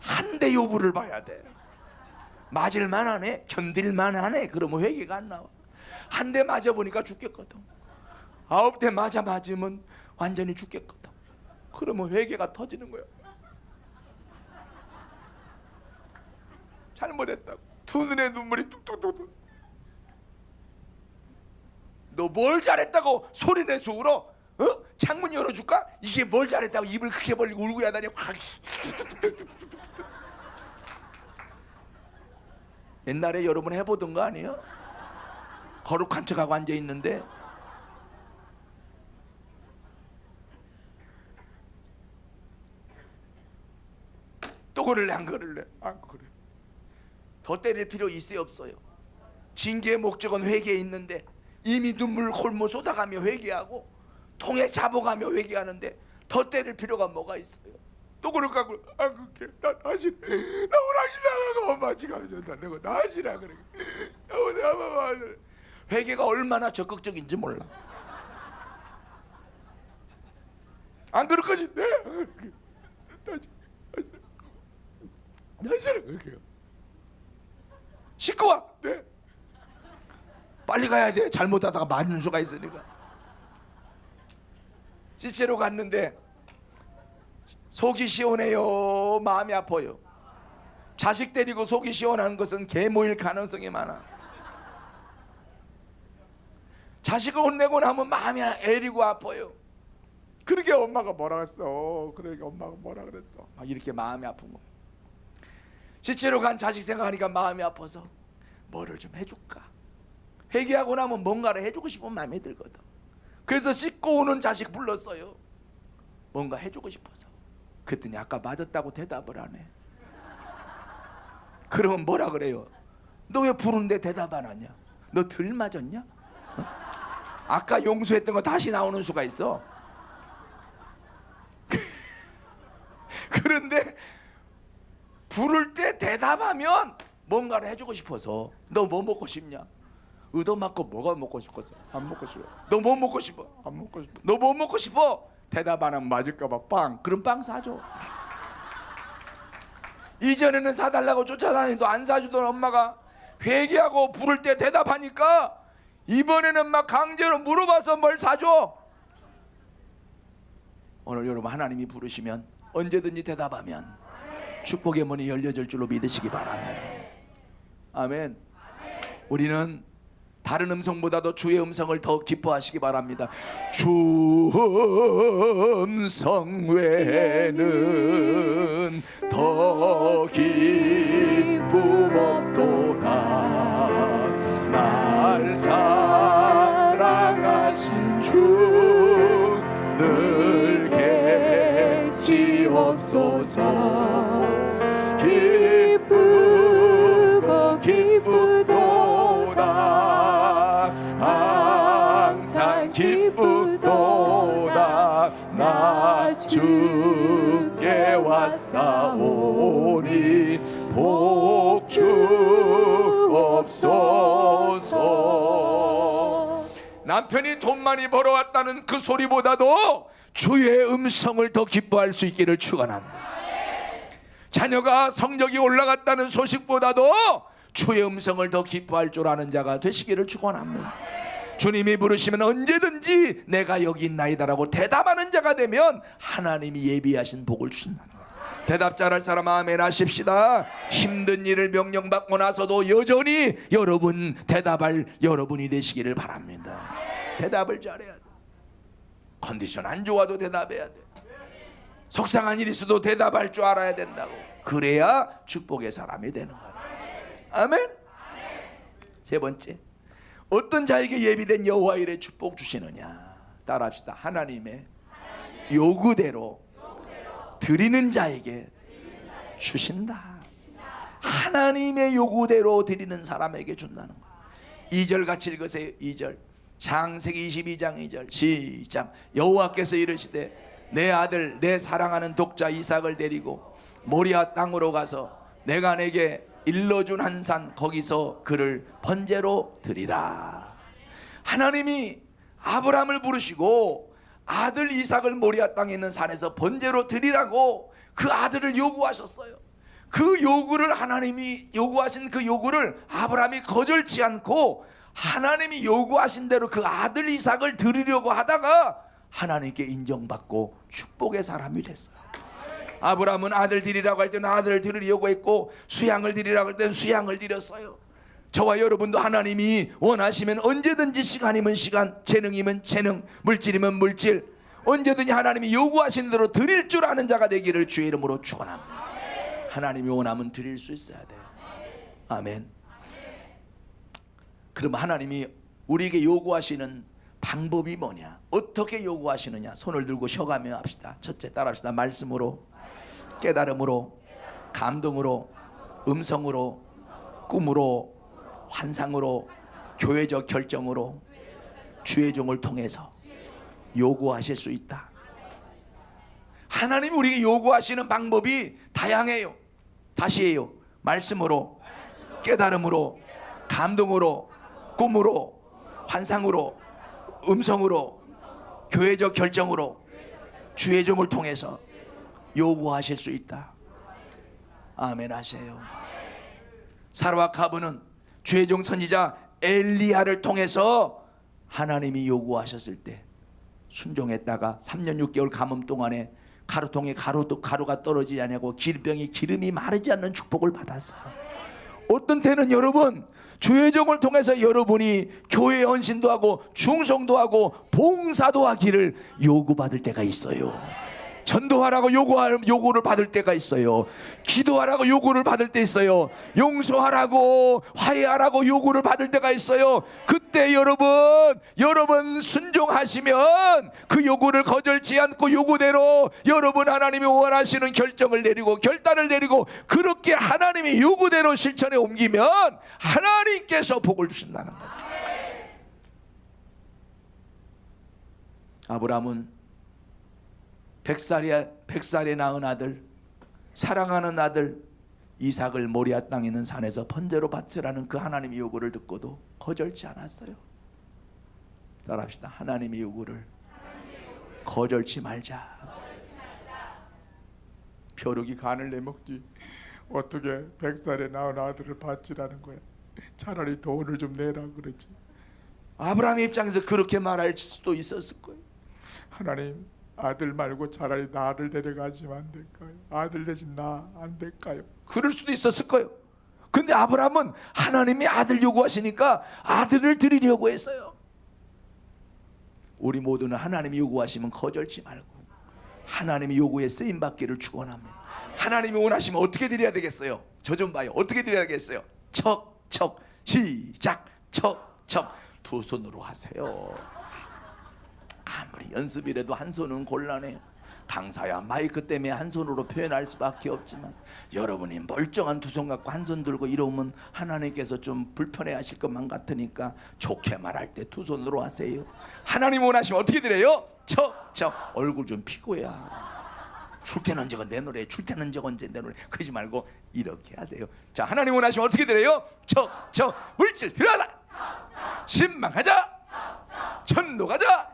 한 대 요구를 봐야 돼. 맞을만 하네? 견딜만 하네? 그러면 회개가 안 나와. 한 대 맞아보니까 죽겠거든. 9대 맞으면 완전히 죽겠거든. 그러면 회개가 터지는 거야. 잘못했다고. 두 눈에 눈물이 뚝뚝뚝뚝. 너 뭘 잘했다고 소리내서 울어? 창문 열어줄까? 이게 뭘 잘했다고 입을 크게 벌리고 울고 야다니. 옛날에 여러분 해보던 거 아니에요? 거룩한 척하고 앉아있는데 또 그럴래 안 그럴래? 안 그래. 더 때릴 필요 있어요 없어요? 징계의 목적은 회개에 있는데 이미 눈물 홀모 쏟아가며 회개하고 통에 잡아가며 회개하는데 더 때릴 필요가 뭐가 있어요? 또 그럴까? 안 그렇게 나 다시 나 오락실 나가고 엄마 지갑 다 내고 다시라 그래. 회개가 얼마나 적극적인지 몰라. 안 그럴 거지? 네. 다시라 그럴게요. 씻고 와. 네. 빨리 가야 돼. 잘못하다가 맞는 수가 있으니까. 씻으러 갔는데 속이 시원해요, 마음이 아파요. 자식 데리고 속이 시원한 것은 계모일 가능성이 많아. 자식을 혼내고 나면 마음이 애리고 아파요. 그러게 엄마가 뭐라 했어. 그러니까 엄마가 뭐라 그랬어. 막 이렇게 마음이 아픈 거. 씻으러 간 자식 생각하니까 마음이 아파서 뭐를 좀 해줄까. 회개하고 나면 뭔가를 해주고 싶은 마음이 들거든. 그래서 씻고 오는 자식 불렀어요. 뭔가 해주고 싶어서. 그랬더니 아까 맞았다고 대답을 안 해. 그러면 뭐라 그래요? 너 왜 부르는데 대답 안 하냐? 너 덜 맞았냐? 어? 아까 용서했던 거 다시 나오는 수가 있어. 그런데 부를 때 대답하면 뭔가를 해주고 싶어서. 너 뭐 먹고 싶냐? 의도 맞고 뭐가 먹고 싶었어? 안 먹고 싶어. 너 뭐 먹고 싶어? 안 먹고 싶어. 너 뭐 먹고 싶어? 대답 안 하면 맞을까봐 빵. 그럼 빵 사줘. 이전에는 사달라고 쫓아다니도 안 사주던 엄마가 회개하고 부를 때 대답하니까 이번에는 막 강제로 물어봐서 뭘 사줘. 오늘 여러분 하나님이 부르시면 언제든지 대답하면 축복의 문이 열려질 줄로 믿으시기 바랍니다. 아멘. 우리는 다른 음성보다도 주의 음성을 더 기뻐하시기 바랍니다. 주 음성 외에는 더 기쁨 없도다. 날 사랑하신 주 늘 계시옵소서. 기쁘고 기쁘도다. 항상 기쁘도다. 나 주께 왔사오니 복 주옵소서. 남편이 돈 많이 벌어왔다는 그 소리보다도 주의 음성을 더 기뻐할 수 있기를 축원합니다. 자녀가 성적이 올라갔다는 소식보다도 주의 음성을 더 기뻐할 줄 아는 자가 되시기를 축원합니다. 주님이 부르시면 언제든지 내가 여기 있나이다라고 대답하는 자가 되면 하나님이 예비하신 복을 주신다. 대답 잘할 사람 아멘 하십시다. 힘든 일을 명령받고 나서도 여전히 여러분 대답할 여러분이 되시기를 바랍니다. 대답을 잘해야 돼. 컨디션 안 좋아도 대답해야 돼. 속상한 일이 있어도 대답할 줄 알아야 된다고. 그래야 축복의 사람이 되는 거야. 아멘. 세 번째, 어떤 자에게 예비된 여호와 일의 축복 주시느냐. 따라합시다. 하나님의 요구대로 드리는 자에게 주신다. 하나님의 요구대로 드리는 사람에게 준다는 거야. 2절 같이 읽으세요. 2절. 창세기 22장 2절 시작. 여호와께서 이르시되 내 아들 내 사랑하는 독자 이삭을 데리고 모리아 땅으로 가서 내가 내게 일러준 한 산 거기서 그를 번제로 드리라. 하나님이 아브라함을 부르시고 아들 이삭을 모리아 땅에 있는 산에서 번제로 드리라고 그 아들을 요구하셨어요. 그 요구를 하나님이 요구하신 그 요구를 아브라함이 거절치 않고 하나님이 요구하신 대로 그 아들 이삭을 드리려고 하다가 하나님께 인정받고 축복의 사람이 됐어요. 아브라함은 아들 드리라고 할 때는 아들을 드리려고 했고 수양을 드리라고 할 때는 수양을 드렸어요. 저와 여러분도 하나님이 원하시면 언제든지 시간이면 시간, 재능이면 재능, 물질이면 물질, 언제든지 하나님이 요구하신 대로 드릴 줄 아는 자가 되기를 주의 이름으로 축원합니다. 하나님이 원하면 드릴 수 있어야 돼요. 아멘. 그럼 하나님이 우리에게 요구하시는 방법이 뭐냐? 어떻게 요구하시느냐? 손을 들고 쉬어가며 합시다. 첫째 따라합시다. 말씀으로, 깨달음으로, 감동으로, 음성으로, 꿈으로, 환상으로, 교회적 결정으로, 주의 종을 통해서 요구하실 수 있다. 하나님이 우리에게 요구하시는 방법이 다양해요. 다시 해요. 말씀으로, 깨달음으로, 감동으로, 꿈으로, 환상으로, 음성으로, 교회적 결정으로, 주의 종을 통해서 요구하실 수 있다. 아멘 하세요. 사라와 가브는 주의 종 선지자 엘리야를 통해서 하나님이 요구하셨을 때 순종했다가 3년 6개월 가뭄 동안에 가루통에 가루가 떨어지지 않고 기름병이 기름이 마르지 않는 축복을 받았어요. 어떤 때는 여러분 주의 종을 통해서 여러분이 교회 헌신도 하고 충성도 하고 봉사도 하기를 요구받을 때가 있어요. 전도하라고 요구를 받을 때가 있어요. 기도하라고 요구를 받을 때 있어요. 용서하라고 화해하라고 요구를 받을 때가 있어요. 그때 여러분 순종하시면 그 요구를 거절치 않고 요구대로 여러분 하나님이 원하시는 결정을 내리고 결단을 내리고 그렇게 하나님이 요구대로 실천에 옮기면 하나님께서 복을 주신다는 거죠. 아브라함은 100살에 낳은 아들, 사랑하는 아들 이삭을 모리아 땅에 있는 산에서 번제로 바치라는 그 하나님의 요구를 듣고도 거절치 않았어요. 따라합시다. 하나님의 요구를 거절치 말자. 벼룩이 간을 내먹지 어떻게 100살에 낳은 아들을 바치라는 거야. 차라리 돈을 좀 내라 그러지. 아브라함의 입장에서 그렇게 말할 수도 있었을 거예요. 하나님, 아들 말고 차라리 나를 데려가시면 안 될까요? 아들 대신 나 안 될까요? 그럴 수도 있었을 거예요. 근데 아브라함은 하나님이 아들 요구하시니까 아들을 드리려고 했어요. 우리 모두는 하나님이 요구하시면 거절치 말고 하나님의 요구에 쓰임 받기를 축원합니다. 하나님이 원하시면 어떻게 드려야 되겠어요? 저 좀 봐요. 어떻게 드려야 되겠어요? 척척 시작. 척척 두 손으로 하세요. 아무리 연습이라도 한 손은 곤란해요. 강사야 마이크 때문에 한 손으로 표현할 수밖에 없지만 여러분이 멀쩡한 두 손 갖고 한 손 들고 이러면 하나님께서 좀 불편해 하실 것만 같으니까 좋게 말할 때 두 손으로 하세요. 하나님 원하시면 어떻게 드려요? 척척 얼굴 좀 피고야. 출퇴는 저건 내 노래, 출퇴는 저건 내 노래 그러지 말고 이렇게 하세요. 자, 하나님 원하시면 어떻게 드려요? 척척 물질 필요하다. 신망하자. 전도 가자.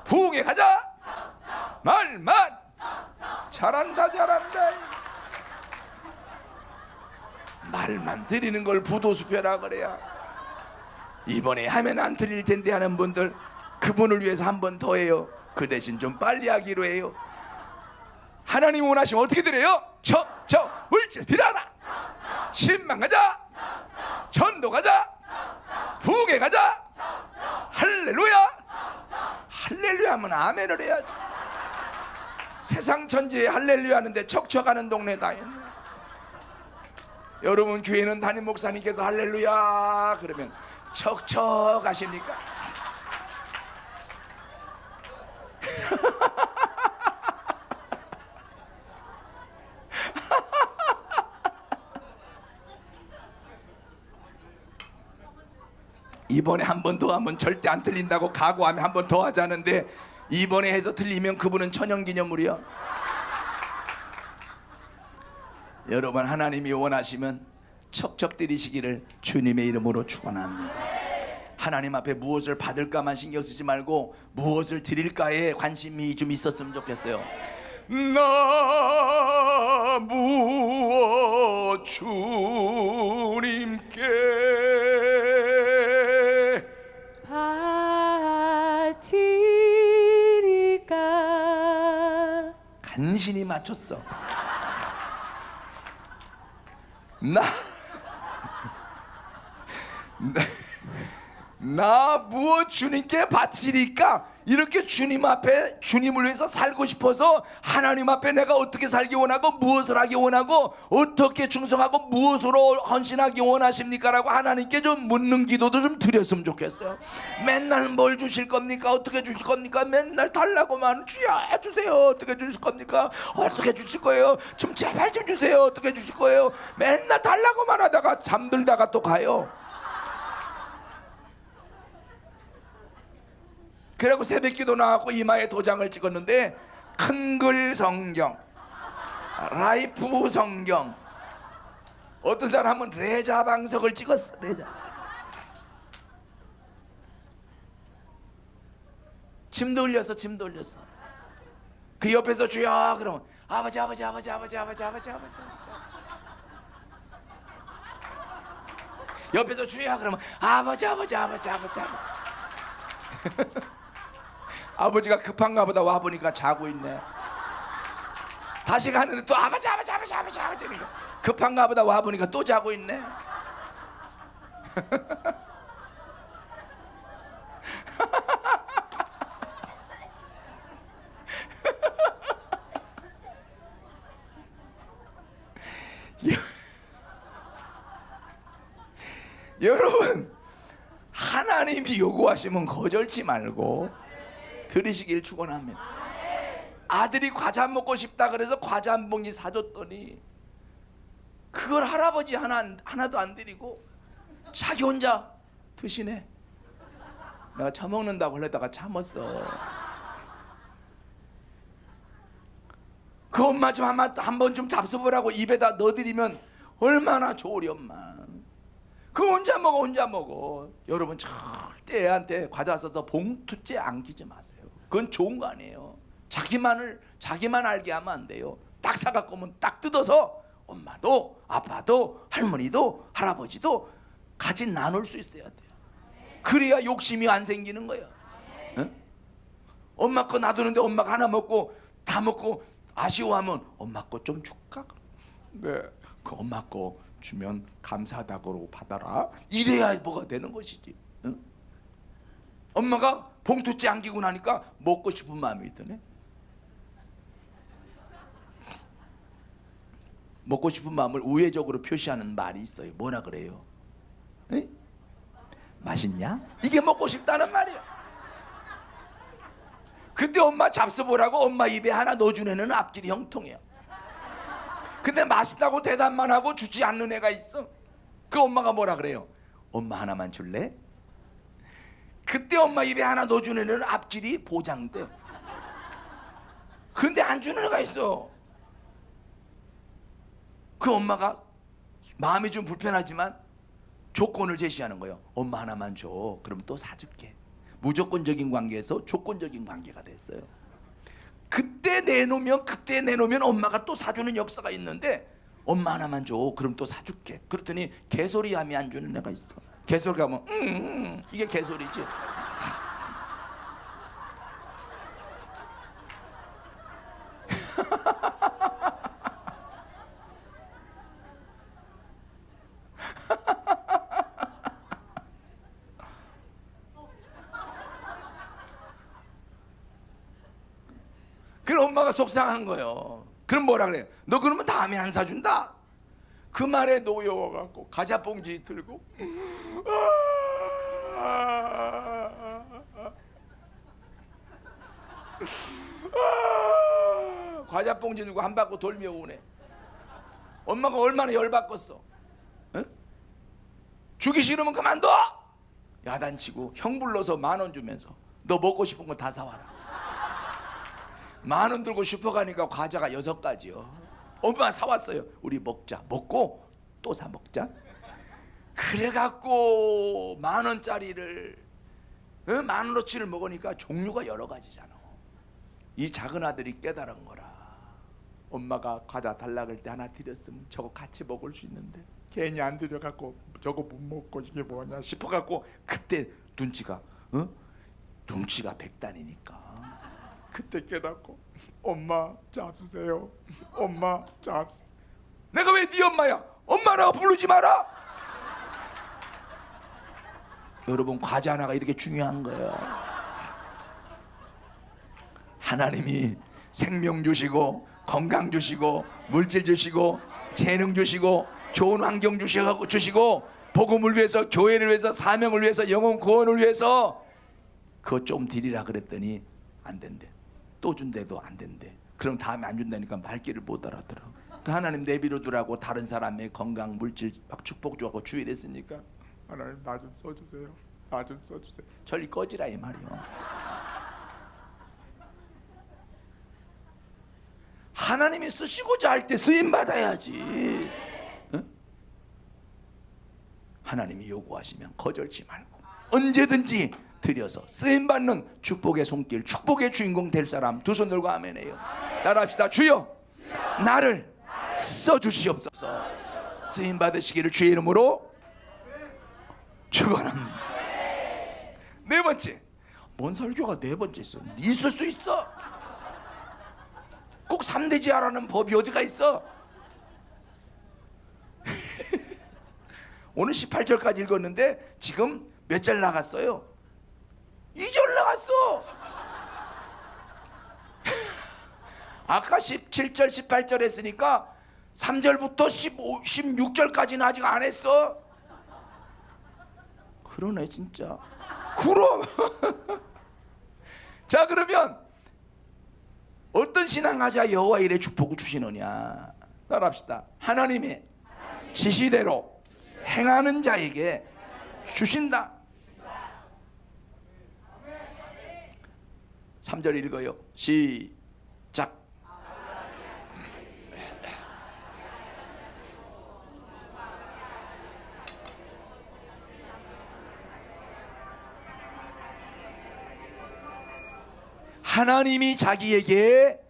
부흥에 가자. 말만 잘한다. 말만 드리는 걸 부도수표라 그래야. 이번에 하면 안 틀릴 텐데 하는 분들 그분을 위해서 한 번 더 해요. 그 대신 좀 빨리 하기로 해요. 하나님 원하시면 어떻게 드려요? 척척 물질 필요하다. 신망 가자. 전도 가자. 부흥에 가자. 할렐루야. 할렐루야 하면 아멘을 해야지. 세상 천지에 할렐루야 하는데 척척하는 동네 다 있네. 여러분 교회는 담임 목사님께서 할렐루야 그러면 척척 하십니까? 이번에 한 번 더 하면 절대 안 틀린다고 각오하면 한 번 더 하자는데 이번에 해서 틀리면 그분은 천연기념물이야. 여러분 하나님이 원하시면 척척 드리시기를 주님의 이름으로 축원합니다. 하나님 앞에 무엇을 받을까만 신경 쓰지 말고 무엇을 드릴까에 관심이 좀 있었으면 좋겠어요. 나 무엇 주님께 바치리까. 간신히 맞췄어. 나 무엇 주님께 바치리까? 이렇게 주님 앞에 주님을 위해서 살고 싶어서 하나님 앞에 내가 어떻게 살기 원하고 무엇을 하기 원하고 어떻게 충성하고 무엇으로 헌신하기 원하십니까? 라고 하나님께 좀 묻는 기도도 좀 드렸으면 좋겠어요. 맨날 뭘 주실 겁니까? 어떻게 주실 겁니까? 맨날 달라고만 주야 주세요. 어떻게 주실 겁니까? 어떻게 주실 거예요? 좀 제발 좀 주세요. 어떻게 주실 거예요? 맨날 달라고만 하다가 잠들다가 또 가요. 그리고 새벽기도 나왔고 이마에 도장을 찍었는데 큰글 성경, 라이프 성경. 어떤 사람은 레자 방석을 찍었어. 레자. 침도 흘렸어. 침도 흘렸어. 그 옆에서 주여 그러면 아버지 아버지 아버지 아버지 아버지 아버지 아버지 아버지. 옆에서 주여 그러면 아버지 아버지 아버지 아버지 아버지. 아버지가 급한가 보다 와보니까 자고 있네. 다시 가는데 또 아버지 아버지 아버지 아버지 아버지. 급한가 보다 와보니까 또 자고 있네. 여러분, 하나님이 요구하시면 거절치 말고 들으시길 축원합니다. 아들이 과자 먹고 싶다 그래서 과자 한 봉지 사줬더니 그걸 할아버지 하나도 안 드리고 자기 혼자 드시네. 내가 처먹는다고 하려다가 참았어. 그 엄마 좀 한 번 좀 잡숴보라고 입에다 넣어드리면 얼마나 좋으리 엄마. 그 혼자 먹어. 여러분 절대 애한테 과자 써서 봉투째 안기지 마세요. 그건 좋은 거 아니에요. 자기만 알게 하면 안 돼요. 딱 사갖고 오면 딱 뜯어서 엄마도 아빠도 할머니도 할아버지도 같이 나눌 수 있어야 돼요. 그래야 욕심이 안 생기는 거예요. 응? 엄마 거 놔두는데 엄마가 하나 먹고 다 먹고 아쉬워하면 엄마 거 좀 줄까? 네. 그 엄마 거 주면 감사하다고 받아라. 이래야 뭐가 되는 것이지. 응? 엄마가 봉투째 안기고 나니까 먹고 싶은 마음이 드네. 먹고 싶은 마음을 우회적으로 표시하는 말이 있어요. 뭐라 그래요? 에? 맛있냐? 이게 먹고 싶다는 말이야. 그때 엄마 잡숴보라고 엄마 입에 하나 넣어준 애는 앞길이 형통이야. 근데 맛있다고 대답만 하고 주지 않는 애가 있어. 그 엄마가 뭐라 그래요? 엄마 하나만 줄래? 그때 엄마 입에 하나 넣어준 애는 앞길이 보장돼. 근데 안 주는 애가 있어. 그 엄마가 마음이 좀 불편하지만 조건을 제시하는 거예요. 엄마 하나만 줘. 그럼 또 사줄게. 무조건적인 관계에서 조건적인 관계가 됐어요. 그때 내놓으면 엄마가 또 사주는 역사가 있는데 엄마 하나만 줘. 그럼 또 사줄게. 그랬더니 개소리함이 안 주는 애가 있어. 개소리가 하면 이게 개소리지. 그럼 엄마가 속상한 거예요. 그럼 뭐라 그래요? 너 그러면 다음에 안 사준다. 그 말에 놓여갖고 과자 봉지 들고 과자 봉지 들고 한 바퀴 돌며 오네. 엄마가 얼마나 열받겠어. 응? 주기 싫으면 그만둬. 야단치고 형 불러서 10,000원 주면서 너 먹고 싶은 거 다 사와라. 10,000원 들고 슈퍼 가니까 과자가 6가지요. 엄마 사왔어요. 우리 먹자. 먹고 또 사 먹자. 그래갖고 10,000원짜리를 10,000원어치를 먹으니까 종류가 여러 가지잖아. 이 작은 아들이 깨달은 거라. 엄마가 과자 달라 그럴 때 하나 드렸으면 저거 같이 먹을 수 있는데 괜히 안 들여갖고 저거 못 먹고 이게 뭐냐 싶어갖고 그때 눈치가 백단이니까 그때 깨닫고 엄마 잡수세요. 엄마 잡수. 내가 왜 네 엄마야? 엄마라고 부르지 마라. 여러분 과자 하나가 이렇게 중요한 거예요. 하나님이 생명 주시고 건강 주시고 물질 주시고 재능 주시고 좋은 환경 주시고 복음을 위해서 교회를 위해서 사명을 위해서 영혼 구원을 위해서 그거 좀 드리라 그랬더니 안 된대. 또 준대도 안 된대. 그럼 다음에 안 준다니까 말귀를 못 알아들어. 하나님 내비로 두라고 다른 사람의 건강 물질 막 축복 주고 주일했으니까 하나님 나 좀 써주세요. 나 좀 써주세요. 저리 꺼지라 이 말이요. 하나님이 쓰시고자 할 때 쓰임 받아야지. 응? 하나님이 요구하시면 거절치 말고 언제든지 드려서 쓰임 받는 축복의 손길, 축복의 주인공 될 사람 두 손 들고 아멘해요. 따라합시다. 주여, 나를 써 주시옵소서. 쓰임 받으시기를 주의 이름으로 축원합니다. 네 번째, 뭔 설교가 네 번째 있어? 있을 수 있어. 꼭 3대지 하라는 법이 어디가 있어? 오늘 18절까지 읽었는데 지금 몇 절 나갔어요? 2절 나갔어. 아까 17절 18절 했으니까 3절부터 16절까지는 아직 안 했어. 그러네 진짜. 그럼 자, 그러면 어떤 신앙하자 여호와 이래 축복을 주시느냐. 따라합시다. 하나님의 지시대로 행하는 자에게 주신다. 3절 읽어요. 시작. 하나님이 자기에게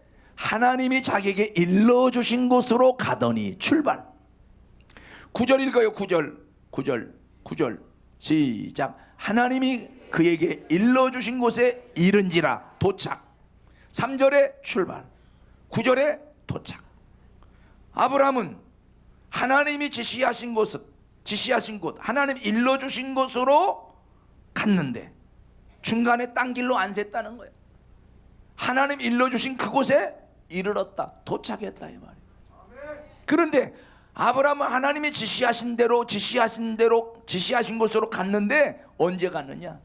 일러주신 곳으로 가더니 출발. 9절 읽어요. 9절 시작. 하나님이 그에게 일러주신 곳에 이른지라 도착. 3절에 출발, 9절에 도착. 아브라함은 하나님이 지시하신 곳, 하나님이 일러주신 곳으로 갔는데 중간에 딴 길로 안 샜다는 거예요. 하나님 일러주신 그곳에 이르렀다, 도착했다 이 말이에요. 그런데 아브라함은 하나님이 지시하신 곳으로 갔는데 언제 갔느냐?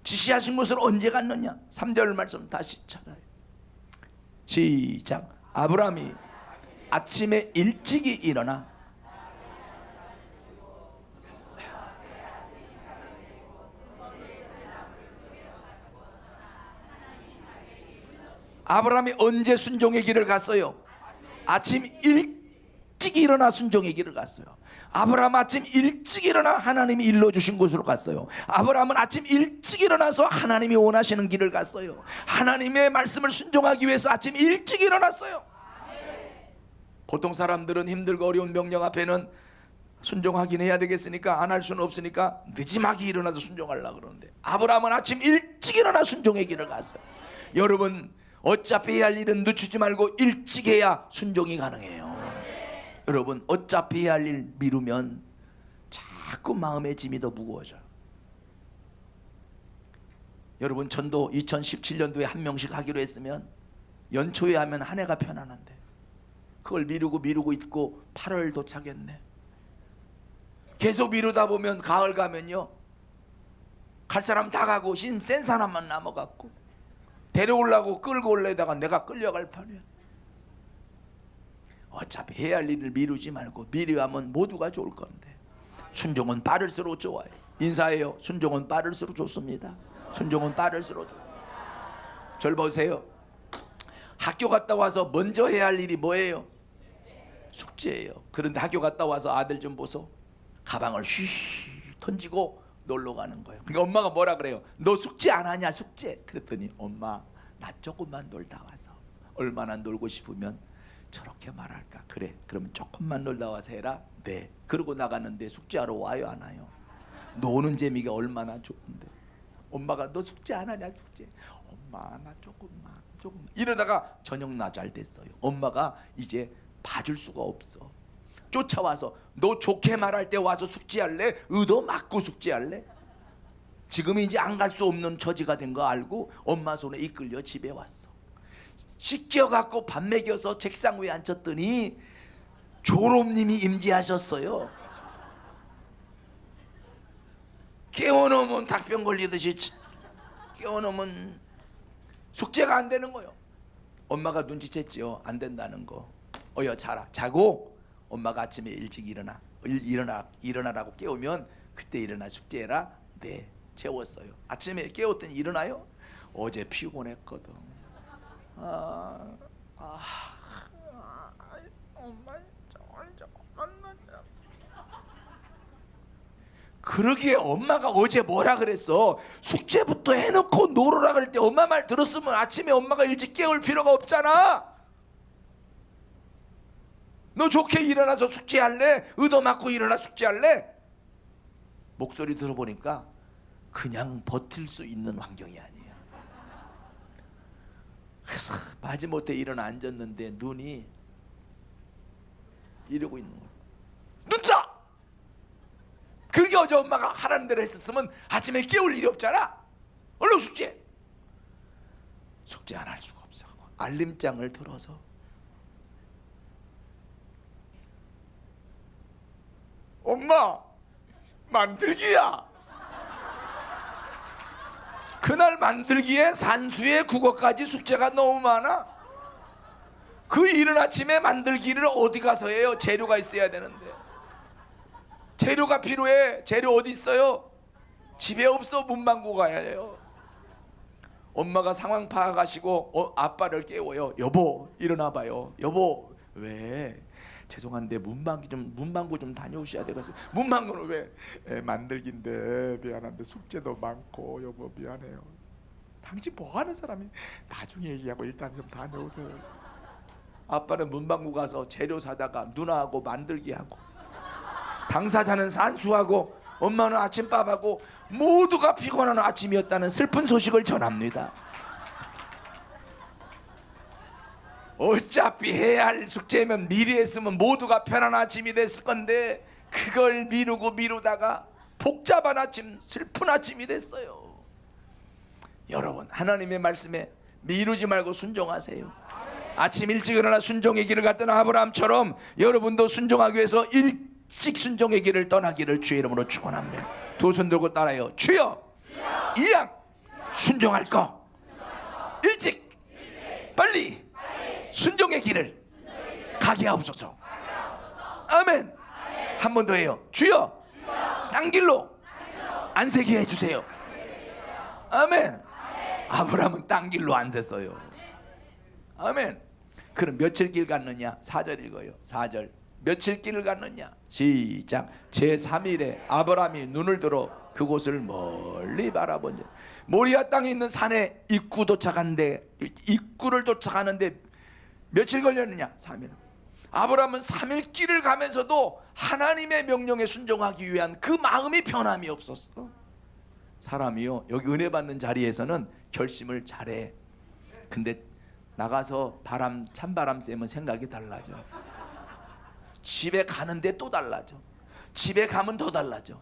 지시하신 곳으로 언제 갔느냐? 3절 말씀 다시 찾아요. 시작. 아브라함이 아침에 일찍이 일어나 아브라함이 언제 순종의 길을 갔어요? 아침 일찍 일어나 순종의 길을 갔어요. 아브라함 아침 일찍 일어나 하나님이 일러주신 곳으로 갔어요. 아브라함은 아침 일찍 일어나서 하나님이 원하시는 길을 갔어요. 하나님의 말씀을 순종하기 위해서 아침 일찍 일어났어요. 보통 사람들은 힘들고 어려운 명령 앞에는 순종하긴 해야 되겠으니까 안 할 수는 없으니까 늦지막이 일어나서 순종하려고 그러는데 아브라함은 아침 일찍 일어나 순종의 길을 갔어요. 여러분, 어차피 해야 할 일은 늦추지 말고 일찍 해야 순종이 가능해요. 여러분, 어차피 해야 할 일 미루면 자꾸 마음의 짐이 더 무거워져요. 여러분, 전도 2017년도에 한 명씩 하기로 했으면 연초에 하면 한 해가 편안한데 그걸 미루고 있고 8월 도착했네. 계속 미루다 보면 가을 가면요, 갈 사람 다 가고 센 사람만 남아갖고 데려오려고 끌고 올래다가 내가 끌려갈 판이야. 어차피 해야 할 일을 미루지 말고 미루면 모두가 좋을 건데 순종은 빠를수록 좋아요. 인사해요. 순종은 빠를수록 좋습니다. 순종은 빠를수록 좋아요. 절 보세요. 학교 갔다 와서 먼저 해야 할 일이 뭐예요? 숙제예요. 그런데 학교 갔다 와서 아들 좀 보소. 가방을 휘 던지고 놀러 가는 거예요. 그러니까 엄마가 뭐라 그래요? 너 숙제 안 하냐 숙제? 그랬더니 엄마 나 조금만 놀다 와서. 얼마나 놀고 싶으면 저렇게 말할까? 그래, 그러면 조금만 놀다 와서 해라. 네. 그러고 나가는데 숙제하러 와요 안 와요? 노는 재미가 얼마나 좋은데. 엄마가 너 숙제 안 하냐 숙제? 엄마 나 조금만 이러다가 저녁 나 잘 됐어요. 엄마가 이제 봐줄 수가 없어. 쫓아와서 너 좋게 말할 때 와서 숙제할래? 의도 맞고 숙제할래? 지금 이제 안 갈 수 없는 처지가 된 거 알고 엄마 손에 이끌려 집에 왔어. 씻겨갖고 밥 먹여서 책상 위에 앉혔더니 졸업님이 임재하셨어요. 깨워놓으면 닭병 걸리듯이 깨워놓으면 숙제가 안 되는 거예요. 엄마가 눈치챘지요. 안 된다는 거. 어여 자고 엄마가 아침에 일찍 일어나라고 깨우면 그때 일어나 숙제해라. 네, 재웠어요. 아침에 깨웠더니 일어나요. 어제 피곤했거든. 그러기에 엄마가 어제 뭐라 그랬어? 숙제부터 해놓고 놀으라 그럴 때 엄마 말 들었으면 아침에 엄마가 일찍 깨울 필요가 없잖아. 너 좋게 일어나서 숙제할래? 의도 맞고 일어나 숙제할래? 목소리 들어보니까 그냥 버틸 수 있는 환경이 아니야. 그래서 마지못해 일어나 앉았는데 눈이 이러고 있는 거야. 눈 떠! 그렇게 어제 엄마가 하라는 대로 했었으면 아침에 깨울 일이 없잖아. 얼른 숙제 안 할 수가 없어. 알림장을 들어서 엄마 만들기야. 그날 만들기에 산수에 국어까지 숙제가 너무 많아. 그 이른 아침에 만들기를 어디 가서 해요? 재료가 있어야 되는데. 재료가 필요해. 재료 어디 있어요? 집에 없어. 문방구 가야 해요. 엄마가 상황 파악하시고 아빠를 깨워요. 여보 일어나 봐요. 여보 왜? 죄송한데 문방구 좀 다녀오셔야 되겠어요. 문방구는 왜? 만들기인데 미안한데 숙제도 많고 여보 미안해요. 당신 뭐 하는 사람이? 나중에 얘기하고 일단 좀 다녀오세요. 아빠는 문방구 가서 재료 사다가 누나하고 만들기 하고, 당사자는 산수하고, 엄마는 아침밥하고, 모두가 피곤한 아침이었다는 슬픈 소식을 전합니다. 어차피 해야 할 숙제면 미리 했으면 모두가 편한 아침이 됐을 건데 그걸 미루다가 복잡한 아침, 슬픈 아침이 됐어요. 여러분, 하나님의 말씀에 미루지 말고 순종하세요. 아침 일찍 일어나 순종의 길을 갔던 아브라함처럼 여러분도 순종하기 위해서 일찍 순종의 길을 떠나기를 주의 이름으로 축원합니다. 두 손 들고 따라요. 주여, 이 양 순종할 거 일찍 빨리 순종의 길을 가게 하옵소서. 아멘. 한 번 더 해요. 주여, 딴 길로 안 새게 해주세요. 아멘. 아브라함은 딴 길로 안 샜어요. 아멘. 그럼 며칠 길 갔느냐? 4절 읽어요. 4절. 며칠 길을 갔느냐? 시작. 제3일에 아브라함이 눈을 들어 그곳을 멀리 바라보니 모리아 땅에 있는 산에 입구를 도착하는데 며칠 걸렸느냐? 3일. 아브라함은 3일 길을 가면서도 하나님의 명령에 순종하기 위한 그 마음이 변함이 없었어. 사람이요, 여기 은혜 받는 자리에서는 결심을 잘해. 근데 나가서 찬바람 쐬면 생각이 달라져. 집에 가는데 또 달라져. 집에 가면 더 달라져.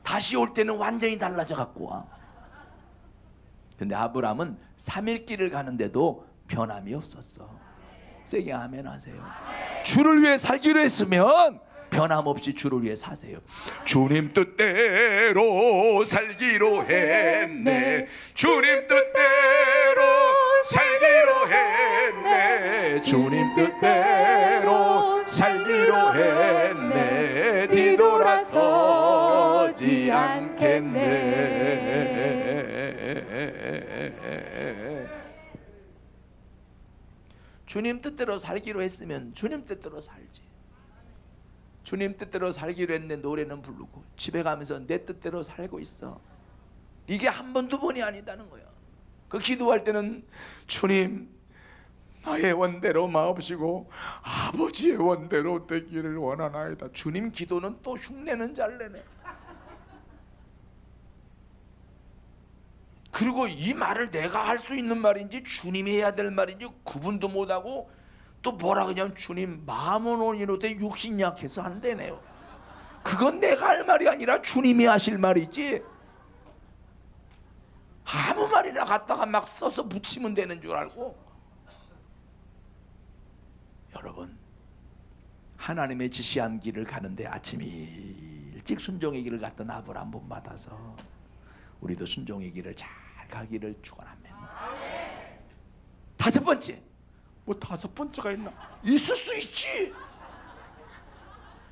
다시 올 때는 완전히 달라져 갖고 와. 근데 아브라함은 3일 길을 가는데도 변함이 없었어. 세게 아멘 하세요. 주를 위해 살기로 했으면 변함없이 주를 위해 사세요. 주님 뜻대로 살기로 했네. 주님 뜻대로 살기로 했네. 주님 뜻대로 살기로 했네. 뒤돌아서지 않겠네. 주님 뜻대로 살기로 했으면 주님 뜻대로 살지. 주님 뜻대로 살기로 했는데 노래는 부르고 집에 가면서 내 뜻대로 살고 있어. 이게 한 번, 두 번이 아니다는 거야. 그 기도할 때는 주님, 나의 원대로 마옵시고 아버지의 원대로 되기를 원하나이다. 주님 기도는 또 흉내는 잘 내네. 그리고 이 말을 내가 할 수 있는 말인지 주님이 해야 될 말인지 구분도 못하고 또 뭐라 그냥 주님 마음은 온이로되 육신 약해서 안 되네요. 그건 내가 할 말이 아니라 주님이 하실 말이지. 아무 말이나 갖다가 막 써서 붙이면 되는 줄 알고. 여러분, 하나님의 지시한 길을 가는데 아침 일찍 순종의 길을 갔던 아브라함 본받아서 우리도 순종의 길을 잘 가기를 축원합니다. 다섯 번째, 뭐 다섯 번째가 있나? 있을 수 있지.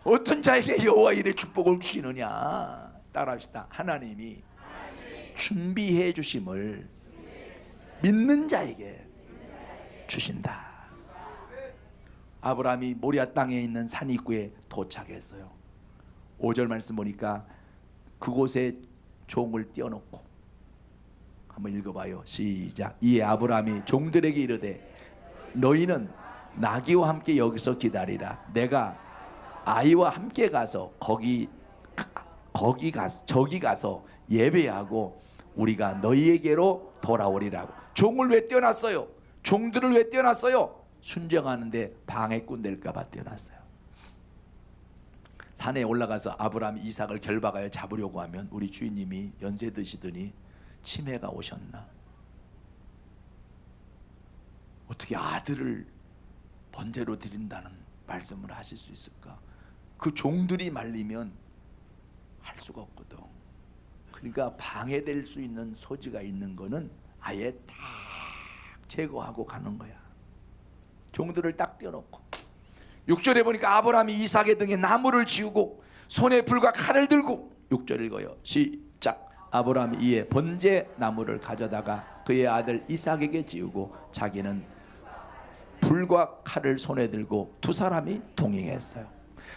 어떤 자에게 여호와 일의 축복을 주시느냐? 따라합시다. 하나님이 준비해 주심을 믿는 자에게 주신다. 아브라함이 모리아 땅에 있는 산 입구에 도착했어요. 5절 말씀 보니까 그곳에 종을 띄워놓고, 한번 읽어봐요. 시작. 이에 아브라함이 종들에게 이르되 너희는 나귀와 함께 여기서 기다리라. 내가 아이와 함께 가서 저기 가서 예배하고 우리가 너희에게로 돌아오리라고. 종을 왜 떼어놨어요? 종들을 왜 떼어놨어요? 순정하는데 방해꾼 될까봐 떼어놨어요. 산에 올라가서 아브라함 이삭을 결박하여 잡으려고 하면 우리 주인님이 연세 드시더니 치매가 오셨나? 어떻게 아들을 번제로 드린다는 말씀을 하실 수 있을까? 그 종들이 말리면 할 수가 없거든. 그러니까 방해될 수 있는 소지가 있는 거는 아예 딱 제거하고 가는 거야. 종들을 딱 떼어놓고. 6절에 보니까 아브라함이 이삭의 등에 나무를 지우고 손에 불과 칼을 들고, 6절 읽어요. 시작. 아브라함이 이에 번제 나무를 가져다가 그의 아들 이삭에게 지우고 자기는 불과 칼을 손에 들고 두 사람이 동행했어요.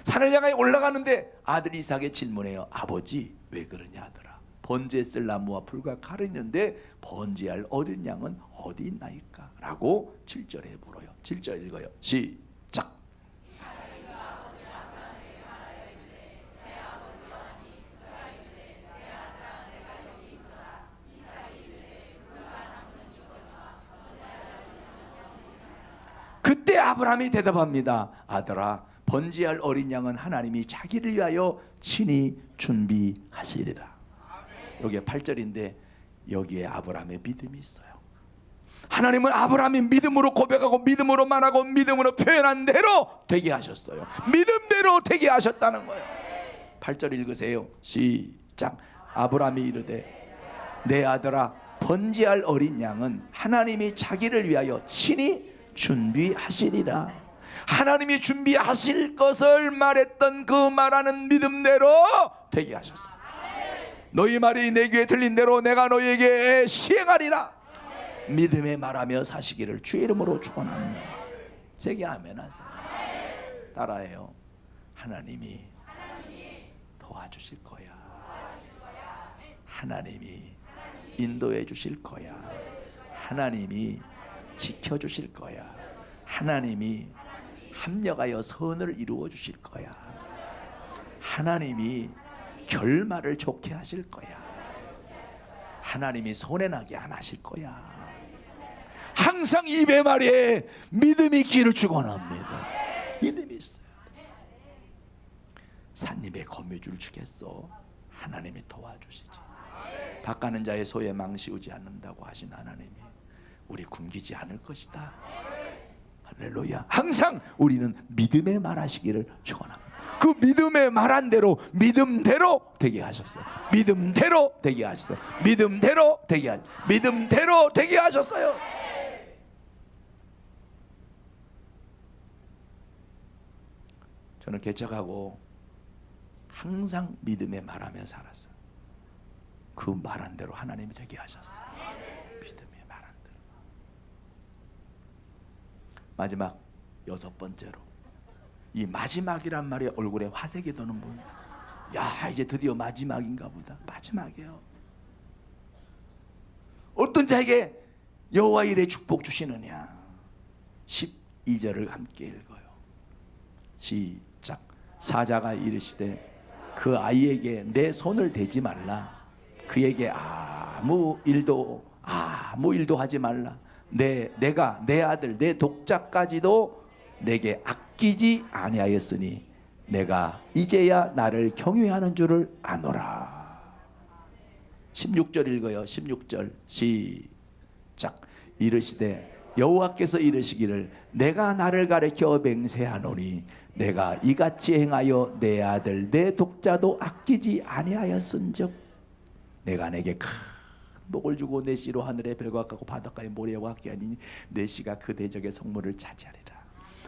산을 향해 올라가는데 아들 이삭이 질문해요. 아버지, 왜 그러냐 하더라. 번제 쓸 나무와 불과 칼이 있는데 번제할 어린 양은 어디 있나이까? 라고 7절에 물어요. 7절 읽어요. 시작. 그때 아브라함이 대답합니다. 아들아, 번제할 어린 양은 하나님이 자기를 위하여 친히 준비하시리라. 여기에 8절인데 여기에 아브라함의 믿음이 있어요. 하나님은 아브라함이 믿음으로 고백하고 믿음으로 말하고 믿음으로 표현한 대로 되게 하셨어요. 믿음대로 되게 하셨다는 거예요. 8절 읽으세요. 시작. 아브라함이 이르되 내 아들아, 번제할 어린 양은 하나님이 자기를 위하여 친히 준비하시리라. 하나님이 준비하실 것을 말했던 그 말하는 믿음대로 되게 하셨어요. 너희 말이 내 귀에 들린 대로 내가 너희에게 시행하리라. 믿음에 말하며 사시기를 주의 이름으로 축원합니다. 세게 아멘 하세요. 따라해요. 하나님이 도와주실 거야. 하나님이 인도해 주실 거야. 하나님이 지켜주실 거야. 하나님이 합력하여 선을 이루어 주실 거야. 하나님이 결말을 좋게 하실 거야. 하나님이 손해나게 안 하실 거야. 항상 입의 말에 믿음이 있기를 축원합니다. 믿음이 있어요. 산입에 거미줄 주겠어. 하나님이 도와주시지. 밭가는 자의 소에 망치우지 않는다고 하신 하나님이 우리 굶기지 않을 것이다. 할렐루야. 항상 우리는 믿음에 말하시기를 축원합니다. 그 믿음에 말한 대로 믿음대로 되게 하셨어요. 믿음대로 되게 하셨어요. 믿음대로 되게 하셨어요. 믿음대로 되게 하셨어요. 저는 개척하고 항상 믿음에 말하며 살았어요. 그 말한 대로 하나님이 되게 하셨어요. 믿음에 말한 대로. 마지막 6번째로, 이 마지막이란 말이 얼굴에 화색이 도는 분. 야, 이제 드디어 마지막인가 보다. 마지막이에요. 어떤 자에게 여호와 일에 축복 주시느냐. 12절을 함께 읽어요. 시작. 사자가 이르시되 그 아이에게 내 손을 대지 말라. 그에게 아무 일도 하지 말라. 내가 내 아들 내 독자까지도 내게 아끼지 아니하였으니 내가 이제야 나를 경외하는 줄을 아노라. 16절 읽어요. 16절 시작. 이르시되 여호와께서 이르시기를 내가 나를 가리켜 맹세하노니 내가 이같이 행하여 내 아들 내 독자도 아끼지 아니하였은즉 내가 내게 큰 복을 주고 내 씨로 하늘의 별과 같고 바닷가의 모래와 같게 하니 내 씨가 그 대적의 성물을 차지하리라.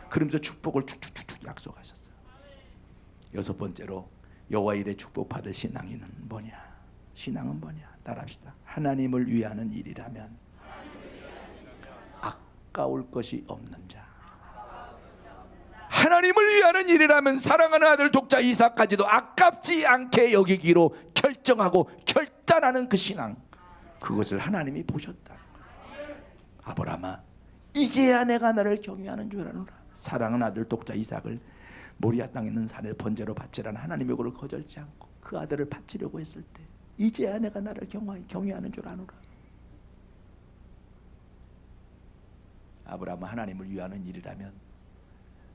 그러면서 축복을 쭉쭉쭉 약속하셨어요. 6번째로 여호와 일에 축복 받을 신앙은 뭐냐? 신앙은 뭐냐? 따라합시다. 하나님을 위하는 일이라면 아까울 것이 없는 자. 위하는 일이라면 사랑하는 아들 독자 이삭까지도 아깝지 않게 여기기로 결정하고 결단하는 그 신앙, 그것을 하나님이 보셨다. 아브라함아, 이제야 내가 너를 경외하는 줄 아노라. 사랑하는 아들 독자 이삭을 모리아 땅에 있는 산에 번제로 바치라는 하나님의 요구를 거절치 않고 그 아들을 바치려고 했을 때 이제야 내가 나를 경외하는 줄 아노라. 아브라함은 하나님을 위하는 일이라면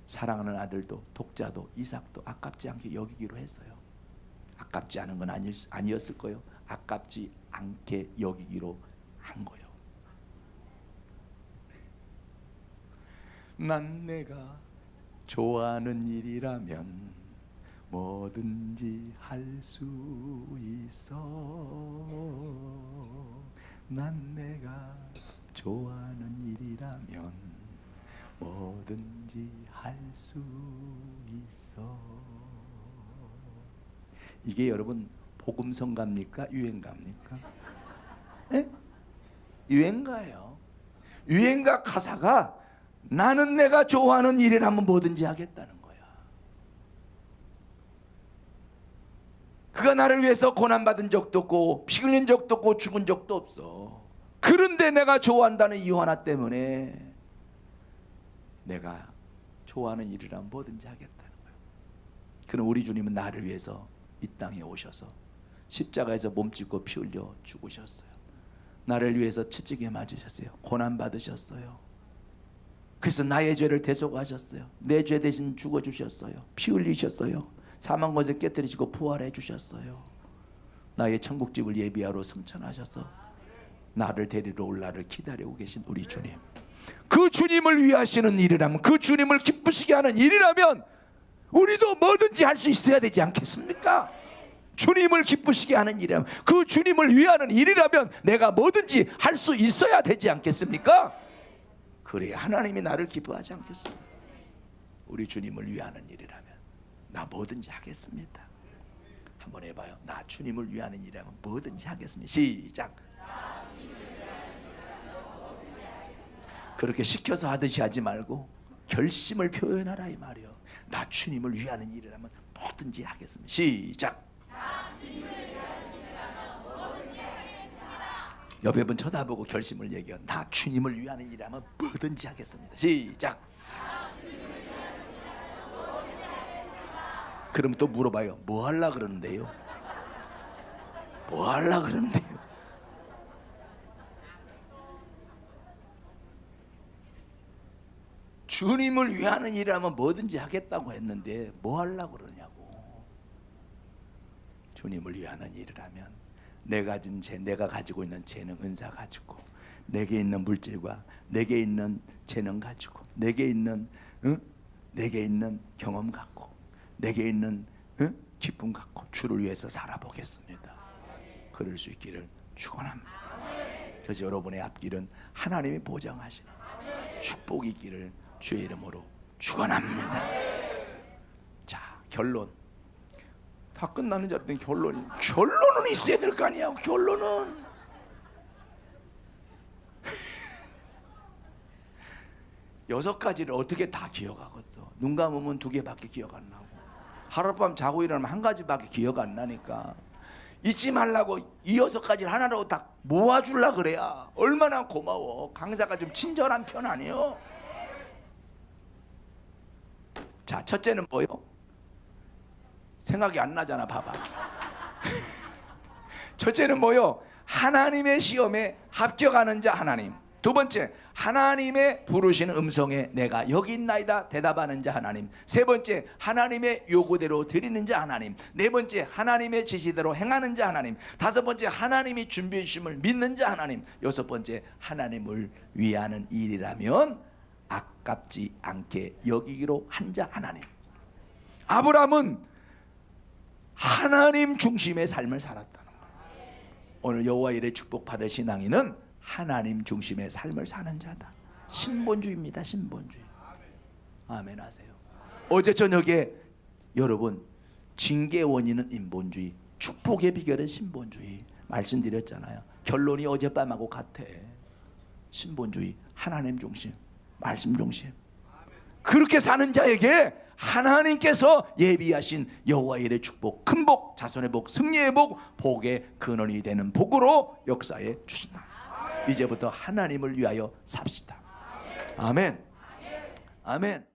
사랑하는 아들도 독자도 이삭도 아깝지 않게 여기기로 했어요. 아깝지 않은 건 아니었을 거예요. 아깝지 않게 여기기로 한 거예요. 난 내가 좋아하는 일이라면 뭐든지 할 수 있어. 난 내가 좋아하는 일이라면 뭐든지 할 수 있어. 이게 여러분 복음성가입니까? 유행가입니까? 에? 유행가예요. 유행가 가사가 나는 내가 좋아하는 일이라면 뭐든지 하겠다는 거야. 그가 나를 위해서 고난받은 적도 없고 피 흘린 적도 없고 죽은 적도 없어. 그런데 내가 좋아한다는 이유 하나 때문에 내가 좋아하는 일이라면 뭐든지 하겠다는 거야. 그럼 우리 주님은 나를 위해서 이 땅에 오셔서 십자가에서 몸짓고 피 흘려 죽으셨어요. 나를 위해서 채찍에 맞으셨어요. 고난받으셨어요. 그래서 나의 죄를 대속하셨어요. 내 죄 대신 죽어주셨어요. 피 흘리셨어요. 사망 권세 깨뜨리시고 부활해 주셨어요. 나의 천국집을 예비하러 승천하셔서 나를 데리러 올 날을 기다리고 계신 우리 주님, 그 주님을 위하시는 일이라면, 그 주님을 기쁘시게 하는 일이라면 우리도 뭐든지 할 수 있어야 되지 않겠습니까? 주님을 기쁘시게 하는 일이라면, 그 주님을 위하는 일이라면 내가 뭐든지 할 수 있어야 되지 않겠습니까? 그래야 하나님이 나를 기뻐하지 않겠습니까? 우리 주님을 위하는 일이라면 나 뭐든지 하겠습니다. 한번 해봐요. 나 주님을 위하는 일이라면 뭐든지 하겠습니다. 시작. 그렇게 시켜서 하듯이 하지 말고 결심을 표현하라 이 말이요. 나 주님을 위하는 일이라면 뭐든지 하겠습니다. 시작. 옆에 분 쳐다보고 결심을 얘기해요. 나 주님을 위하는 일이라면 뭐든지 하겠습니다. 시작. 그럼 또 물어봐요. 뭐 하려 그러는데요? 뭐 하려 그러는데요? 주님을 위하는 일이라면 뭐든지 하겠다고 했는데 뭐 하려고 그러냐고. 주님을 위하는 일이라면 내가 가지고 있는 재능, 은사 가지고, 내게 있는 물질과 내게 있는 재능 가지고, 내게 있는 경험 갖고, 내게 있는 기쁨 갖고 주를 위해서 살아보겠습니다. 그럴 수 있기를 축원합니다. 그래서 여러분의 앞길은 하나님이 보장하시는 축복이 있기를 주의 이름으로 축원합니다. 자, 결론. 다 끝나는 줄 알았더니 결론은 있어야 될 거 아니야. 결론은 여섯 가지를 어떻게 다 기억하겠어? 눈 감으면 2개밖에 기억 안 나고 하룻밤 자고 일어나면 1가지밖에 기억 안 나니까 잊지 말라고 이 6가지를 하나로 다 모아주려 그래야 얼마나 고마워. 강사가 좀 친절한 편 아니에요? 자, 첫째는 뭐요? 생각이 안 나잖아. 봐봐. 첫째는 뭐요? 하나님의 시험에 합격하는 자 하나님. 두 번째, 하나님의 부르시는 음성에 내가 여기 있나이다 대답하는 자 하나님. 세 번째, 하나님의 요구대로 드리는 자 하나님. 네 번째, 하나님의 지시대로 행하는 자 하나님. 다섯 번째, 하나님이 준비해 주심을 믿는 자 하나님. 여섯 번째, 하나님을 위하는 일이라면 아깝지 않게 여기기로 한 자 하나님. 아브라함은 하나님 중심의 삶을 살았다는 거예요. 오늘 여호와 일에 축복받을 신앙인은 하나님 중심의 삶을 사는 자다. 신본주의입니다. 신본주의. 아멘 하세요. 어제 저녁에 여러분, 징계의 원인은 인본주의, 축복의 비결은 신본주의 말씀드렸잖아요. 결론이 어젯밤하고 같아. 신본주의, 하나님 중심, 말씀 중심. 그렇게 사는 자에게 하나님께서 예비하신 여호와의 일의 축복, 큰 복, 자손의 복, 승리의 복, 복의 근원이 되는 복으로 역사에 주신다. 이제부터 하나님을 위하여 삽시다. 아멘. 아멘.